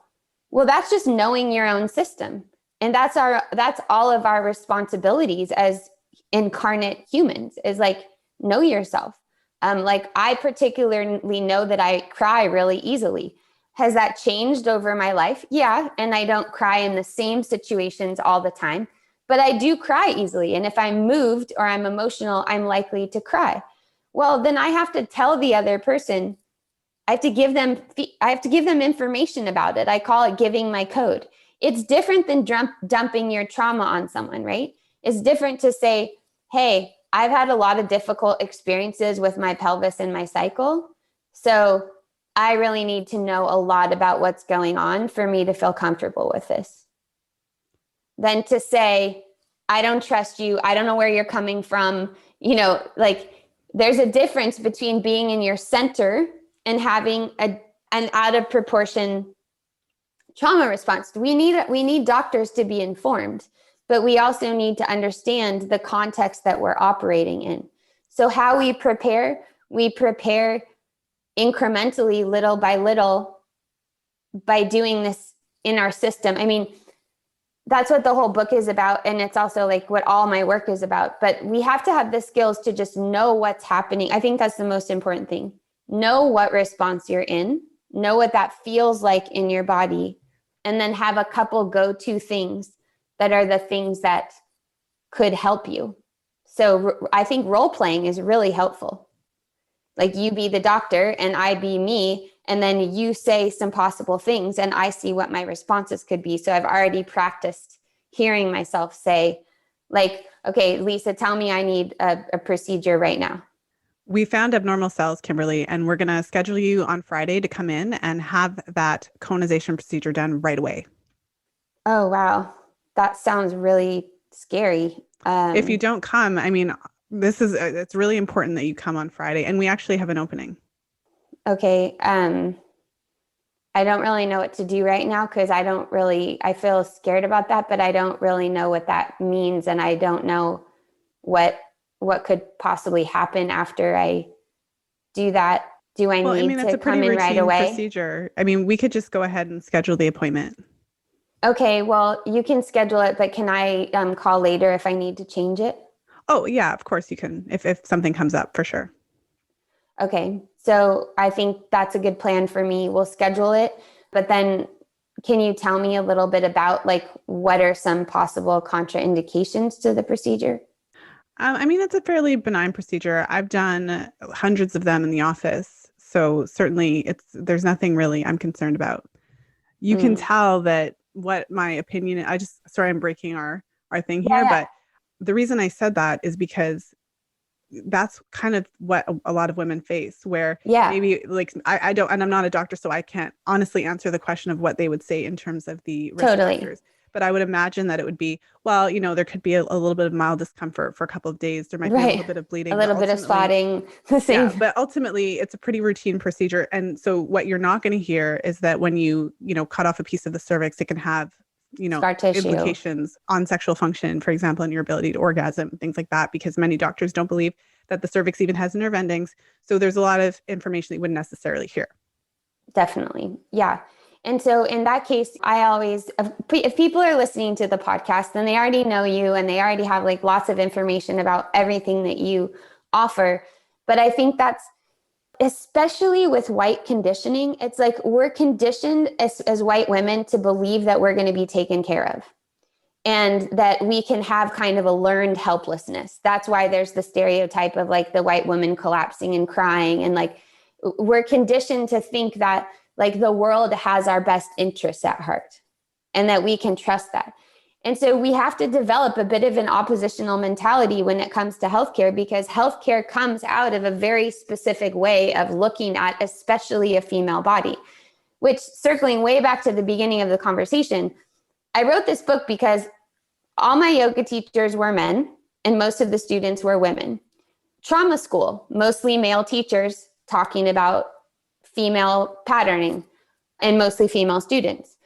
well, that's just knowing your own system. And that's all of our responsibilities as incarnate humans is like, know yourself. Like I particularly know that I cry really easily. Has that changed over my life? Yeah. And I don't cry in the same situations all the time, but I do cry easily. And if I'm moved or I'm emotional, I'm likely to cry. Well, then I have to tell the other person, I have to give them information about it. I call it giving my code. It's different than dumping your trauma on someone, right? It's different to say, hey, I've had a lot of difficult experiences with my pelvis and my cycle. So I really need to know a lot about what's going on for me to feel comfortable with this. Then to say, I don't trust you. I don't know where you're coming from. You know, like there's a difference between being in your center and having an out of proportion trauma response. We need doctors to be informed, but we also need to understand the context that we're operating in. So how we prepare incrementally, little by little, by doing this in our system. I mean, that's what the whole book is about. And it's also like what all my work is about. But we have to have the skills to just know what's happening. I think that's the most important thing. Know what response you're in, know what that feels like in your body, and then have a couple go-to things that are the things that could help you. So I think role playing is really helpful. Like you be the doctor and I be me, and then you say some possible things and I see what my responses could be. So I've already practiced hearing myself say like, okay, Lisa, tell me I need a procedure right now. We found abnormal cells, Kimberly, and we're going to schedule you on Friday to come in and have that conization procedure done right away. Oh, wow. That sounds really scary. If you don't come, I mean, it's really important that you come on Friday, and we actually have an opening. Okay. I don't really know what to do right now because I feel scared about that, but I don't really know what that means. And I don't know what could possibly happen after I do that. Do I Well, I need mean, it's to a pretty come in right routine away? procedure. I mean, we could just go ahead and schedule the appointment. Okay, well, you can schedule it, but can I call later if I need to change it? Oh, yeah, of course you can if something comes up for sure. Okay, so I think that's a good plan for me. We'll schedule it, but then can you tell me a little bit about like what are some possible contraindications to the procedure? I mean, it's a fairly benign procedure. I've done hundreds of them in the office, so certainly there's nothing really I'm concerned about. You can Mm. tell that what my opinion, I just, sorry, I'm breaking our thing Yeah, here, yeah, but the reason I said that is because that's kind of what a lot of women face, where yeah, maybe like I don't, and I'm not a doctor, so I can't honestly answer the question of what they would say in terms of the risk totally. factors. But I would imagine that it would be, well, there could be a little bit of mild discomfort for a couple of days. There might be a Right. little bit of A bleeding, but little bit of ultimately, spotting, the yeah, same but ultimately it's a pretty routine procedure. And so what you're not going to hear is that when you cut off a piece of the cervix, it can have, scar tissue. implications on sexual function, for example, and your ability to orgasm, things like that, because many doctors don't believe that the cervix even has nerve endings. So there's a lot of information that you wouldn't necessarily hear. Definitely. Yeah. And so in that case, I always, if people are listening to the podcast, then they already know you and they already have like lots of information about everything that you offer. But I think that's especially with white conditioning, it's like we're conditioned as white women to believe that we're going to be taken care of and that we can have kind of a learned helplessness. That's why there's the stereotype of like the white woman collapsing and crying. And like we're conditioned to think that like the world has our best interests at heart and that we can trust that. And so we have to develop a bit of an oppositional mentality when it comes to healthcare, because healthcare comes out of a very specific way of looking at especially a female body, which, circling way back to the beginning of the conversation, I wrote this book because all my yoga teachers were men and most of the students were women. Trauma school, mostly male teachers talking about female patterning and mostly female students.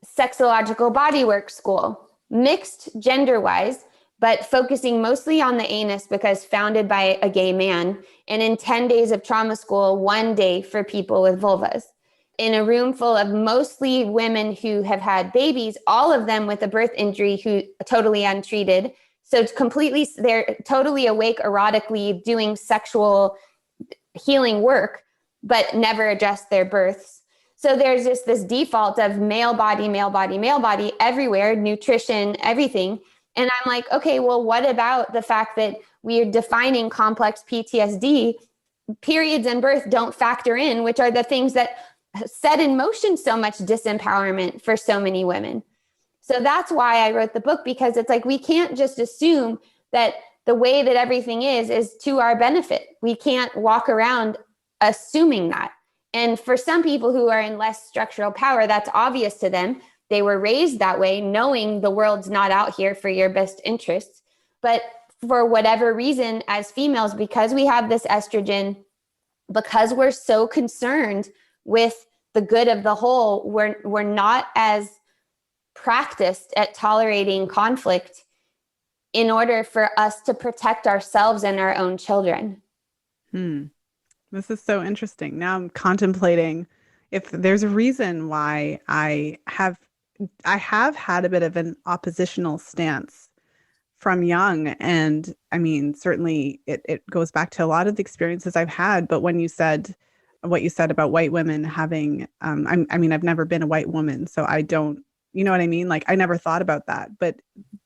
Sexological Bodywork school, mixed gender-wise, but focusing mostly on the anus because founded by a gay man. And in 10 days of trauma school, 1 day for people with vulvas. In a room full of mostly women who have had babies, all of them with a birth injury who totally untreated. So it's completely, they're totally awake erotically doing sexual healing work, but never addressed their births. So there's just this default of male body, male body, male body everywhere, nutrition, everything. And I'm like, okay, well, what about the fact that we are defining complex PTSD? Periods and birth don't factor in, which are the things that set in motion so much disempowerment for so many women. So that's why I wrote the book, because it's like we can't just assume that the way that everything is to our benefit. We can't walk around assuming that. And for some people who are in less structural power, that's obvious to them. They were raised that way, knowing the world's not out here for your best interests. But for whatever reason, as females, because we have this estrogen, because we're so concerned with the good of the whole, we're not as practiced at tolerating conflict in order for us to protect ourselves and our own children. Hmm. This is so interesting. Now I'm contemplating if there's a reason why I have had a bit of an oppositional stance from young. And I mean, certainly it goes back to a lot of the experiences I've had. But when you said what you said about white women having, I mean, I've never been a white woman, so I don't, you know what I mean? Like I never thought about that, but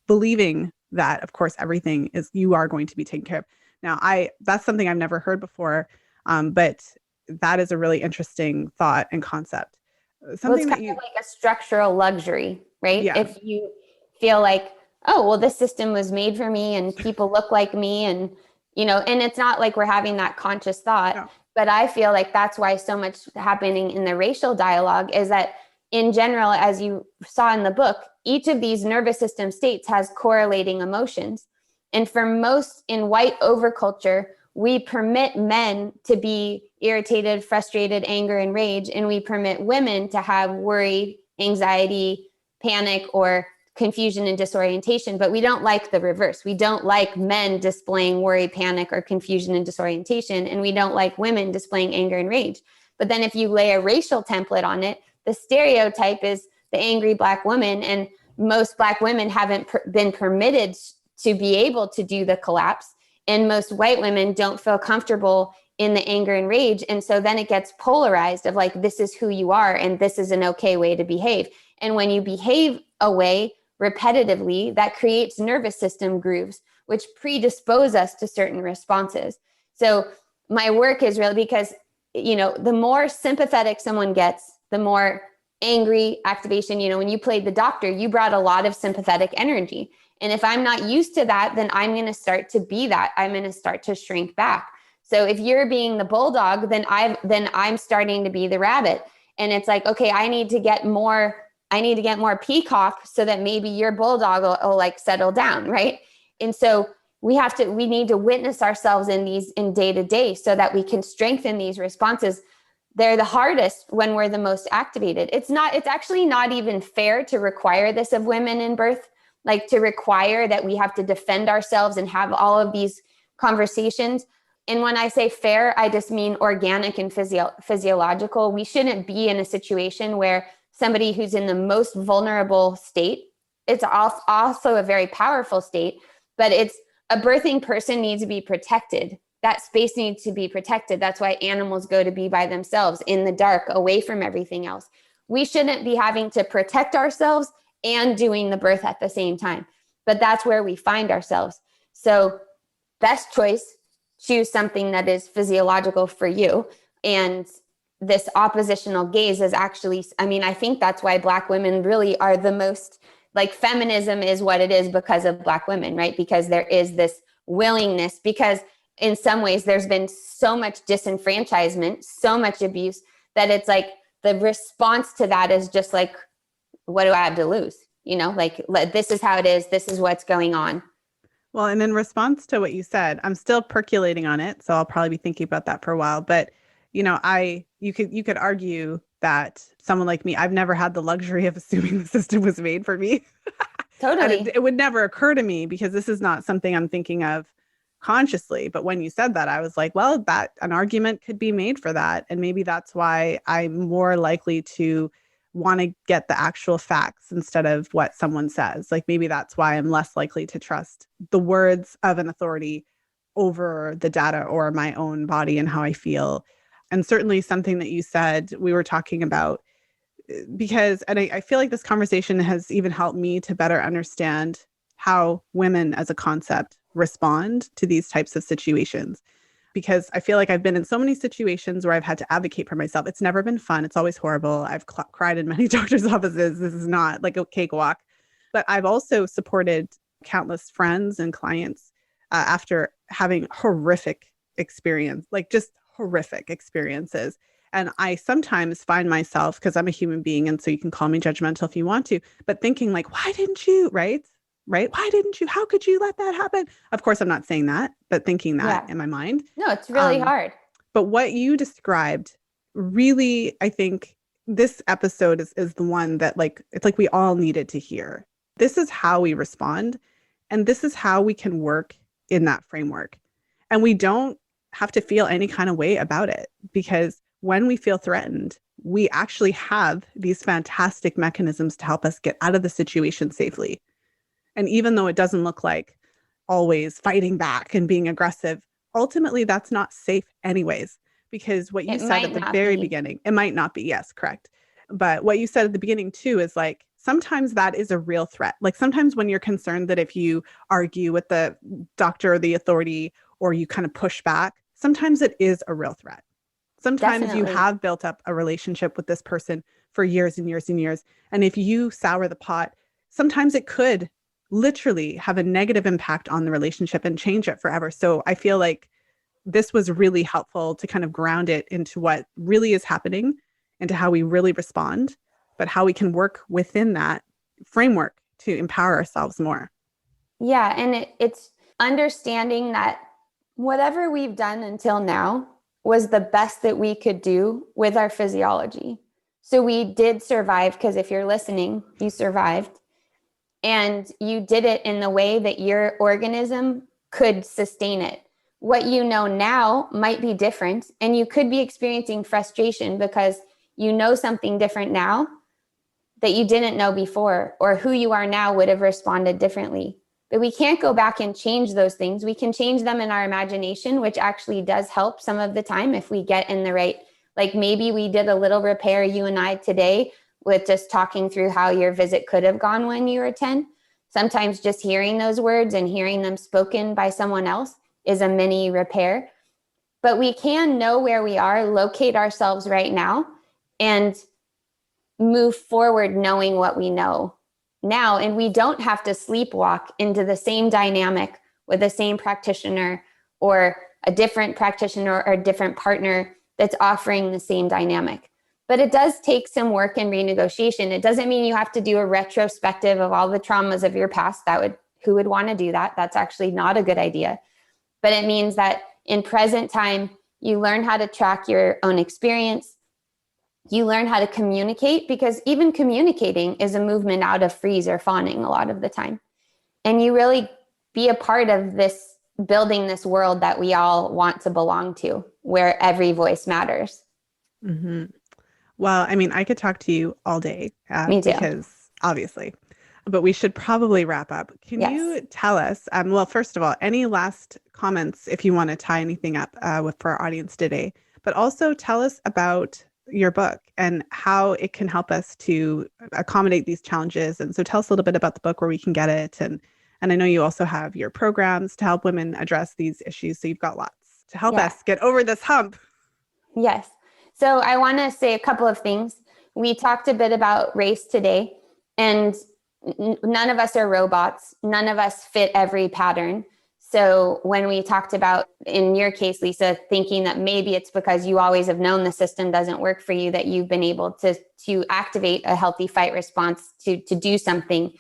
believing that, of course, everything is, you are going to be taken care of. Now, that's something I've never heard before. But that is a really interesting thought and concept. Well, it's Something that kind of you, like a structural luxury, right? yeah, If you feel like, oh, well, this system was made for me and people look like me, and, and it's not like we're having that conscious thought, yeah. but I feel like that's why so much happening in the racial dialogue is that in general, as you saw in the book, each of these nervous system states has correlating emotions. And for most in white overculture, we permit men to be irritated, frustrated, anger, and rage, and we permit women to have worry, anxiety, panic, or confusion and disorientation. But we don't like the reverse. We don't like men displaying worry, panic, or confusion and disorientation, and we don't like women displaying anger and rage. But then if you lay a racial template on it, the stereotype is the angry Black woman, and most Black women haven't been permitted to be able to do the collapse. And most white women don't feel comfortable in the anger and rage. And so then it gets polarized of like, this is who you are, and this is an okay way to behave. And when you behave a way repetitively, that creates nervous system grooves, which predispose us to certain responses. So my work is really because, the more sympathetic someone gets, the more angry activation. When you played the doctor, you brought a lot of sympathetic energy. And if I'm not used to that, then I'm going to start to be that. I'm going to start to shrink back. So if you're being the bulldog, then I'm starting to be the rabbit. And it's like, okay, I need to get more peacock so that maybe your bulldog will like settle down. Right. And so we need to witness ourselves in day to day so that we can strengthen these responses. They're the hardest when we're the most activated. It's actually not even fair to require this of women in birth, like to require that we have to defend ourselves and have all of these conversations. And when I say fair, I just mean organic and physiological. We shouldn't be in a situation where somebody who's in the most vulnerable state, it's also a very powerful state, but it's a birthing person needs to be protected. That space needs to be protected. That's why animals go to be by themselves in the dark, away from everything else. We shouldn't be having to protect ourselves and doing the birth at the same time. But that's where we find ourselves. So best choice, choose something that is physiological for you. And this oppositional gaze is actually, I think that's why Black women really are the most, like feminism is what it is because of Black women, right? Because there is this willingness, because in some ways there's been so much disenfranchisement, so much abuse, that it's like the response to that is just like, what do I have to lose? Like this is how it is. This is what's going on. Well, and in response to what you said, I'm still percolating on it. So I'll probably be thinking about that for a while. But, you could argue that someone like me, I've never had the luxury of assuming the system was made for me. Totally. And it would never occur to me because this is not something I'm thinking of consciously. But when you said that, I was like, well, that an argument could be made for that. And maybe that's why I'm more likely to want to get the actual facts instead of what someone says. Like maybe that's why I'm less likely to trust the words of an authority over the data or my own body and how I feel. And certainly something that you said, we were talking about, because, and I feel like this conversation has even helped me to better understand how women as a concept respond to these types of situations. Because I feel like I've been in so many situations where I've had to advocate for myself. It's never been fun. It's always horrible. I've cried in many doctor's offices. This is not like a cakewalk. But I've also supported countless friends and clients after having horrific experience, like just horrific experiences. And I sometimes find myself, because I'm a human being, and so you can call me judgmental if you want to, but thinking like, why didn't you, right? Why didn't you? How could you let that happen? Of course, I'm not saying that, but thinking that in my mind. No, it's really hard. But what you described really, I think this episode is the one that it's like we all needed to hear. This is how we respond. And this is how we can work in that framework. And we don't have to feel any kind of way about it, because when we feel threatened, we actually have these fantastic mechanisms to help us get out of the situation safely. And even though it doesn't look like always fighting back and being aggressive, ultimately that's not safe anyways, because what you said at the very beginning, it might not be. Yes, correct. But what you said at the beginning too is like, sometimes that is a real threat. Like sometimes when you're concerned that if you argue with the doctor or the authority or you kind of push back, sometimes it is a real threat. Sometimes you have built up a relationship with this person for years and years and years. And if you sour the pot, sometimes it could literally have a negative impact on the relationship and change it forever. So I feel like this was really helpful to kind of ground it into what really is happening, into how we really respond, but how we can work within that framework to empower ourselves more. Yeah. And it's understanding that Whatever we've done until now was the best that we could do with our physiology. So we did survive, because if you're listening, you survived. And you did it in the way that your organism could sustain it. What you know now might be different, and you could be experiencing frustration because you know something different now that you didn't know before, or who you are now would have responded differently. But we can't go back and change those things. We can change them in our imagination, which actually does help some of the time if we get in the right, like maybe we did a little repair, you and I today, with just talking through how your visit could have gone when you were 10. Sometimes just hearing those words and hearing them spoken by someone else is a mini repair. But we can know where we are, locate ourselves right now, and move forward knowing what we know now. And we don't have to sleepwalk into the same dynamic with the same practitioner or a different practitioner or a different partner that's offering the same dynamic. But it does take some work and renegotiation. It doesn't mean you have to do a retrospective of all the traumas of your past. Who would want to do that? That's actually not a good idea. But it means that in present time, you learn how to track your own experience. You learn how to communicate, because even communicating is a movement out of freeze or fawning a lot of the time. And you really be a part of this, building this world that we all want to belong to, where every voice matters. Mm-hmm. Well, I mean, I could talk to you all day. Me too. Because obviously, but we should probably wrap up. Can you tell us, well, first of all, any last comments if you want to tie anything up for our audience today, but also tell us about your book and how it can help us to accommodate these challenges. And so tell us a little bit about the book, where we can get it. And I know you also have your programs to help women address these issues. So you've got lots to help us get over this hump. Yes. So I want to say a couple of things. We talked a bit about race today, and none of us are robots. None of us fit every pattern. So when we talked about, in your case, Lisa, thinking that maybe it's because you always have known the system doesn't work for you, that you've been able to activate a healthy fight response to do something.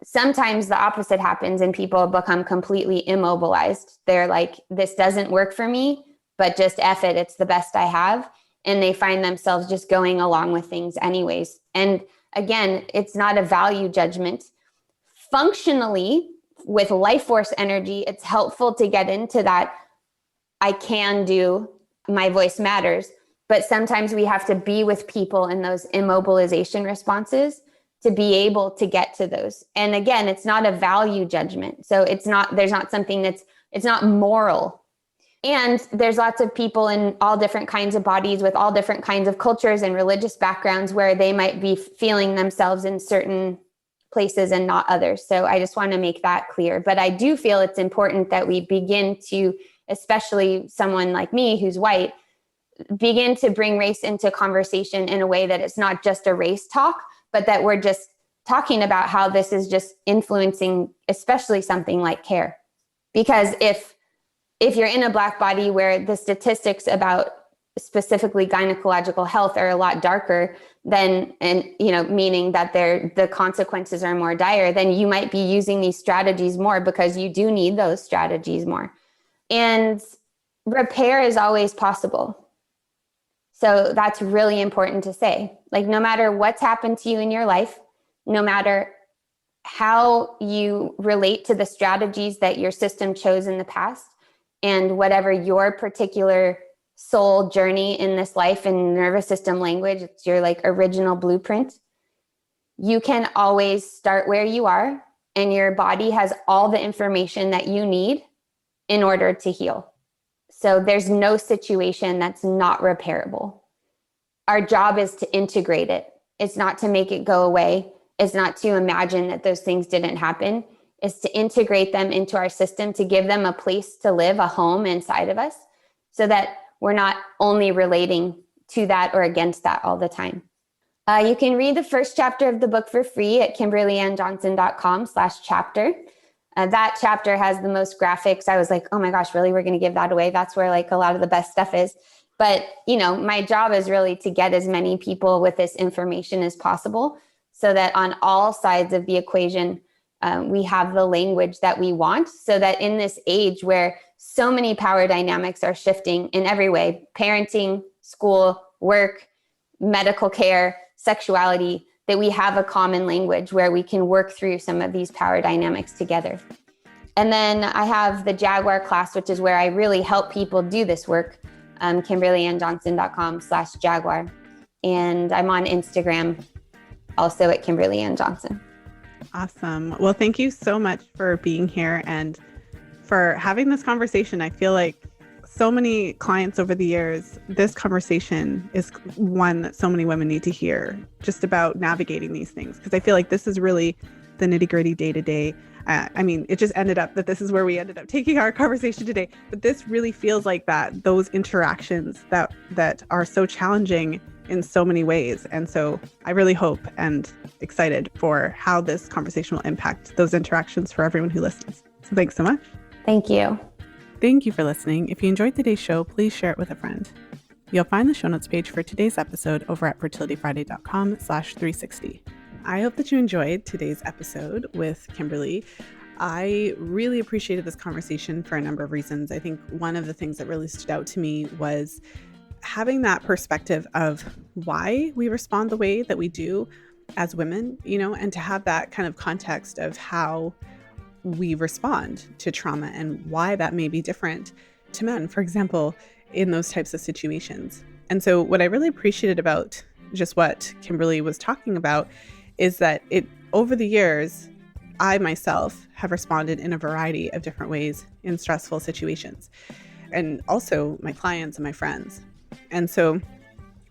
Sometimes the opposite happens and people become completely immobilized. They're like, this doesn't work for me, but just F it, it's the best I have. And they find themselves just going along with things anyways. And again, it's not a value judgment. Functionally, with life force energy, it's helpful to get into that. I can do, my voice matters, but sometimes we have to be with people in those immobilization responses to be able to get to those. And again, it's not a value judgment. So there's not something it's not moral. And there's lots of people in all different kinds of bodies with all different kinds of cultures and religious backgrounds where they might be feeling themselves in certain places and not others. So I just want to make that clear. But I do feel it's important that we begin to, especially someone like me who's white, begin to bring race into conversation in a way that it's not just a race talk, but that we're just talking about how this is just influencing, especially something like care. Because if you're in a Black body where the statistics about specifically gynecological health are a lot darker than, and meaning that the consequences are more dire, then you might be using these strategies more because you do need those strategies more. And repair is always possible. So that's really important to say. Like, no matter what's happened to you in your life, no matter how you relate to the strategies that your system chose in the past, and whatever your particular soul journey in this life and nervous system language, it's your like original blueprint, you can always start where you are, and your body has all the information that you need in order to heal. So there's no situation that's not repairable. Our job is to integrate it. It's not to make it go away. It's not to imagine that those things didn't happen. It's to integrate them into our system, to give them a place to live, a home inside of us, so that we're not only relating to that or against that all the time. You can read the first chapter of the book for free at KimberlyAnnJohnson.com/chapter. That chapter has the most graphics. I was like, oh my gosh, really? We're going to give that away? That's where like a lot of the best stuff is. But, my job is really to get as many people with this information as possible, so that on all sides of the equation, we have the language that we want, so that in this age where so many power dynamics are shifting in every way: parenting, school, work, medical care, sexuality, that we have a common language where we can work through some of these power dynamics together. And then I have the Jaguar class, which is where I really help people do this work, KimberlyAnnJohnson.com/Jaguar. And I'm on Instagram also at Kimberly Ann Johnson. Awesome. Well, thank you so much for being here and for having this conversation. I feel like so many clients over the years, this conversation is one that so many women need to hear, just about navigating these things. Because I feel like this is really the nitty-gritty day-to-day. I mean, it just ended up that this is where we ended up taking our conversation today. But this really feels like those interactions that are so challenging in so many ways. And so I really hope and excited for how this conversation will impact those interactions for everyone who listens. So thanks so much. Thank you. Thank you for listening. If you enjoyed today's show, please share it with a friend. You'll find the show notes page for today's episode over at fertilityfriday.com/360. I hope that you enjoyed today's episode with Kimberly. I really appreciated this conversation for a number of reasons. I think one of the things that really stood out to me was having that perspective of why we respond the way that we do as women, and to have that kind of context of how we respond to trauma and why that may be different to men, for example, in those types of situations. And so what I really appreciated about just what Kimberly was talking about is that over the years, I myself have responded in a variety of different ways in stressful situations, and also my clients and my friends. And so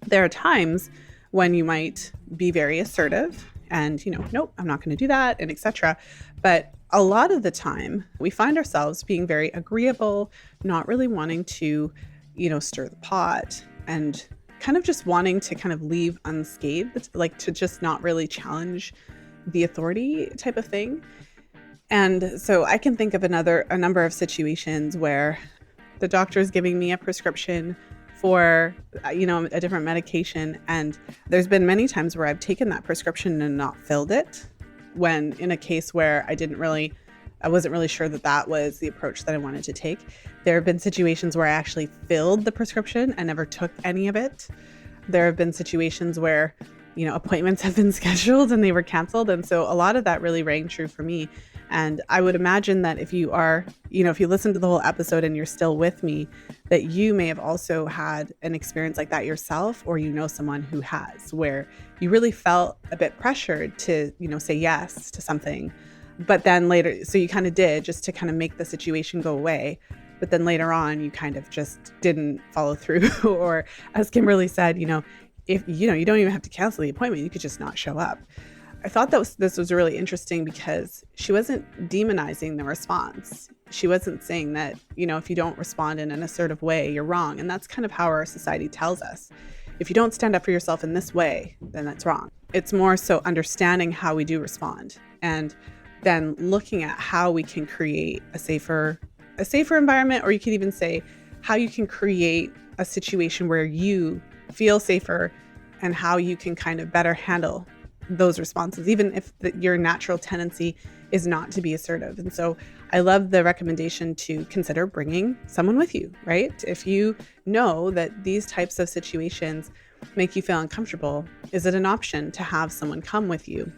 there are times when you might be very assertive and, nope, I'm not going to do that, and etc. But a lot of the time we find ourselves being very agreeable, not really wanting to, stir the pot, and kind of just wanting to kind of leave unscathed, like to just not really challenge the authority type of thing. And so I can think of a number of situations where the doctor is giving me a prescription for, a different medication. And there's been many times where I've taken that prescription and not filled it, when in a case where I wasn't really sure that was the approach that I wanted to take. There have been situations where I actually filled the prescription and never took any of it. There have been situations where, appointments have been scheduled and they were canceled. And so a lot of that really rang true for me. And I would imagine that if you are, if you listen to the whole episode and you're still with me, that you may have also had an experience like that yourself, or someone who has, where you really felt a bit pressured to, say yes to something. But then later, so you kind of did, just to kind of make the situation go away. But then later on, you kind of just didn't follow through. Or as Kimberly said, if you don't even have to cancel the appointment, you could just not show up. I thought this was really interesting because she wasn't demonizing the response. She wasn't saying that, if you don't respond in an assertive way, you're wrong. And that's kind of how our society tells us. If you don't stand up for yourself in this way, then that's wrong. It's more so understanding how we do respond, and then looking at how we can create a safer environment, or you could even say how you can create a situation where you feel safer and how you can kind of better handle those responses, even if your natural tendency is not to be assertive. And so I love the recommendation to consider bringing someone with you, right? If you know that these types of situations make you feel uncomfortable, is it an option to have someone come with you?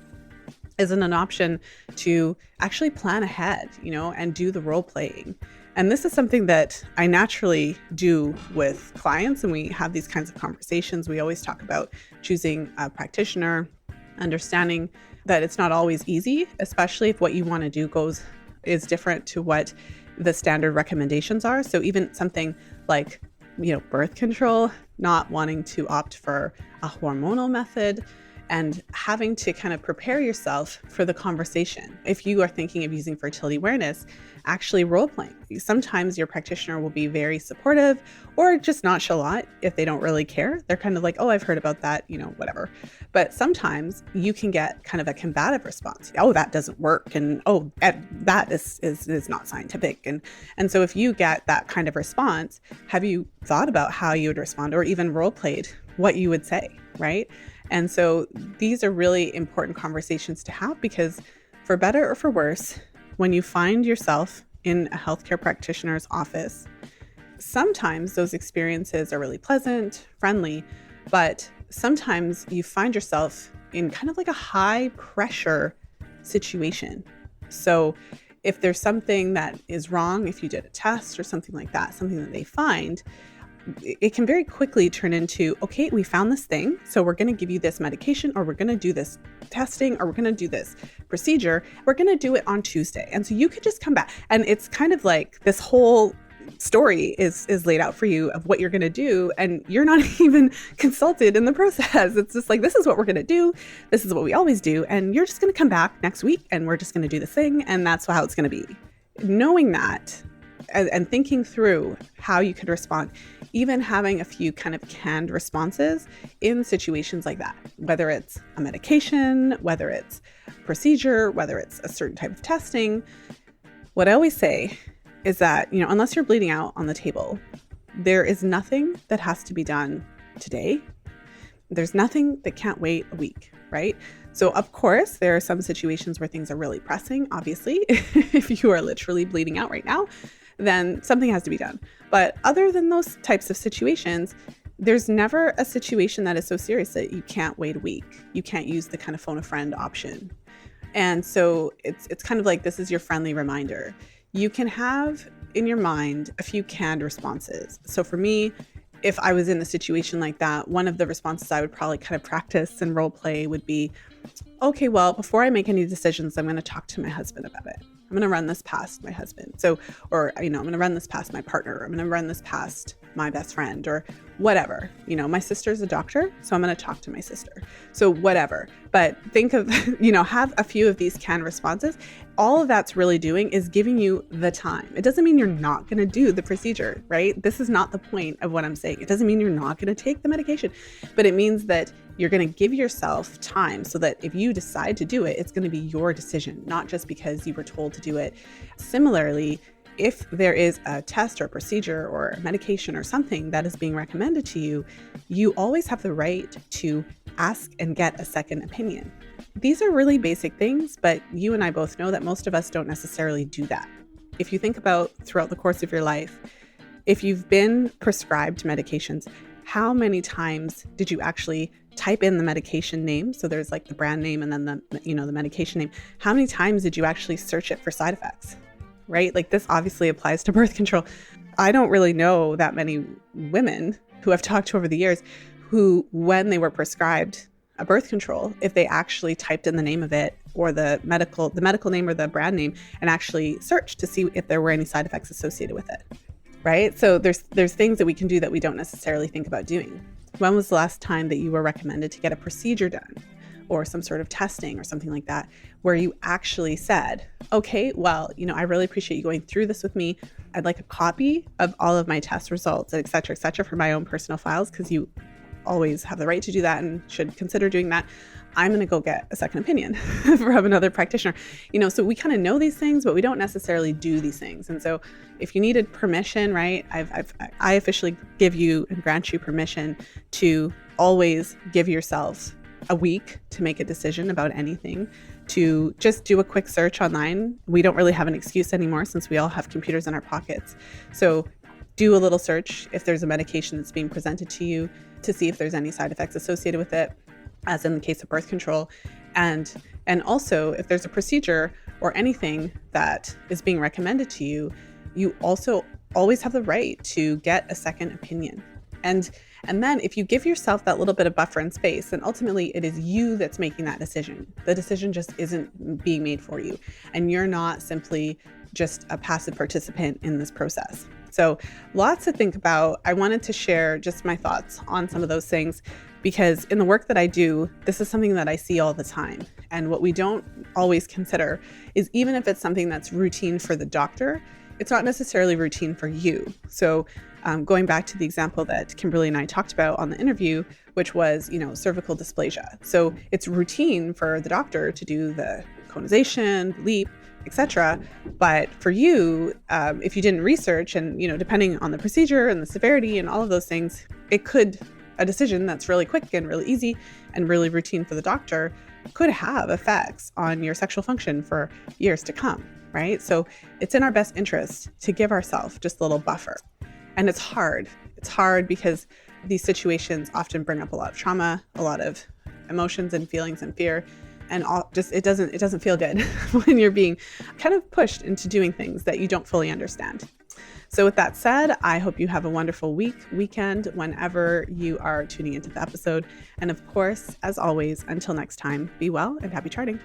Is it an option to actually plan ahead, and do the role playing? And this is something that I naturally do with clients, and we have these kinds of conversations. We always talk about choosing a practitioner, understanding that it's not always easy, especially if what you want to do is different to what the standard recommendations are. So even something like, birth control, not wanting to opt for a hormonal method, and having to kind of prepare yourself for the conversation. If you are thinking of using fertility awareness, actually role playing. Sometimes your practitioner will be very supportive, or just not show a lot if they don't really care. They're kind of like, oh, I've heard about that, whatever. But sometimes you can get kind of a combative response. Oh, that doesn't work. And oh, that is not scientific. And so if you get that kind of response, have you thought about how you would respond, or even role played what you would say, right? And so these are really important conversations to have, because for better or for worse, when you find yourself in a healthcare practitioner's office, sometimes those experiences are really pleasant, friendly, but sometimes you find yourself in kind of like a high pressure situation. So if there's something that is wrong, if you did a test or something like that, something that they find, it can very quickly turn into, okay, we found this thing, so we're going to give you this medication, or we're going to do this testing, or we're going to do this procedure. We're going to do it on Tuesday. And so you could just come back. And it's kind of like this whole story is laid out for you of what you're going to do, and you're not even consulted in the process. It's just like, this is what we're going to do. This is what we always do. And you're just going to come back next week and we're just going to do this thing. And that's how it's going to be. Knowing that and thinking through how you could respond, even having a few kind of canned responses in situations like that, whether it's a medication, whether it's procedure, whether it's a certain type of testing. What I always say is that, unless you're bleeding out on the table, there is nothing that has to be done today. There's nothing that can't wait a week, right? So of course, there are some situations where things are really pressing. Obviously, if you are literally bleeding out right now, then something has to be done. But other than those types of situations, there's never a situation that is so serious that you can't wait a week. You can't use the kind of phone a friend option. And so it's kind of like, this is your friendly reminder. You can have in your mind a few canned responses. So for me, if I was in a situation like that, one of the responses I would probably kind of practice and role play would be, okay, well, before I make any decisions, I'm going to talk to my husband about it. I'm going to run this past my husband. Or I'm going to run this past my partner. I'm going to run this past my best friend or whatever. My sister's a doctor, so I'm going to talk to my sister. So whatever. But think of, have a few of these canned responses. All of that's really doing is giving you the time. It doesn't mean you're not going to do the procedure, right? This is not the point of what I'm saying. It doesn't mean you're not going to take the medication, but it means that you're going to give yourself time so that if you decide to do it, it's going to be your decision, not just because you were told to do it. Similarly, if there is a test or a procedure or a medication or something that is being recommended to you, you always have the right to ask and get a second opinion. These are really basic things, but you and I both know that most of us don't necessarily do that. If you think about throughout the course of your life, if you've been prescribed medications, how many times did you actually type in the medication name? So there's like the brand name and then the medication name. How many times did you actually search it for side effects? Right? Like, this obviously applies to birth control. I don't really know that many women who I've talked to over the years who, when they were prescribed a birth control, if they actually typed in the name of it or the medical name or the brand name and actually searched to see if there were any side effects associated with it. Right? So there's things that we can do that we don't necessarily think about doing. When was the last time that you were recommended to get a procedure done or some sort of testing or something like that, where you actually said, okay, well, I really appreciate you going through this with me. I'd like a copy of all of my test results, et cetera, for my own personal files, because you always have the right to do that and should consider doing that. I'm going to go get a second opinion from another practitioner. So we kind of know these things, but we don't necessarily do these things. And so if you needed permission, right, I officially give you and grant you permission to always give yourself a week to make a decision about anything, to just do a quick search online. We don't really have an excuse anymore since we all have computers in our pockets. So do a little search if there's a medication that's being presented to you to see if there's any side effects associated with it, as in the case of birth control. And also, if there's a procedure or anything that is being recommended to you, you also always have the right to get a second opinion. And then if you give yourself that little bit of buffer and space, then ultimately it is you that's making that decision. The decision just isn't being made for you. And you're not simply just a passive participant in this process. So lots to think about. I wanted to share just my thoughts on some of those things, because in the work that I do, this is something that I see all the time. And what we don't always consider is, even if it's something that's routine for the doctor, it's not necessarily routine for you. So going back to the example that Kimberly and I talked about on the interview, which was, cervical dysplasia. So it's routine for the doctor to do the conization, the LEEP, etc. But for you, if you didn't research and, depending on the procedure and the severity and all of those things, a decision that's really quick and really easy and really routine for the doctor could have effects on your sexual function for years to come. right? So it's in our best interest to give ourselves just a little buffer. And it's hard. It's hard because these situations often bring up a lot of trauma, a lot of emotions and feelings and fear, and it doesn't feel good when you're being kind of pushed into doing things that you don't fully understand. So with that said, I hope you have a wonderful weekend, whenever you are tuning into the episode. And of course, as always, until next time, be well and happy charting.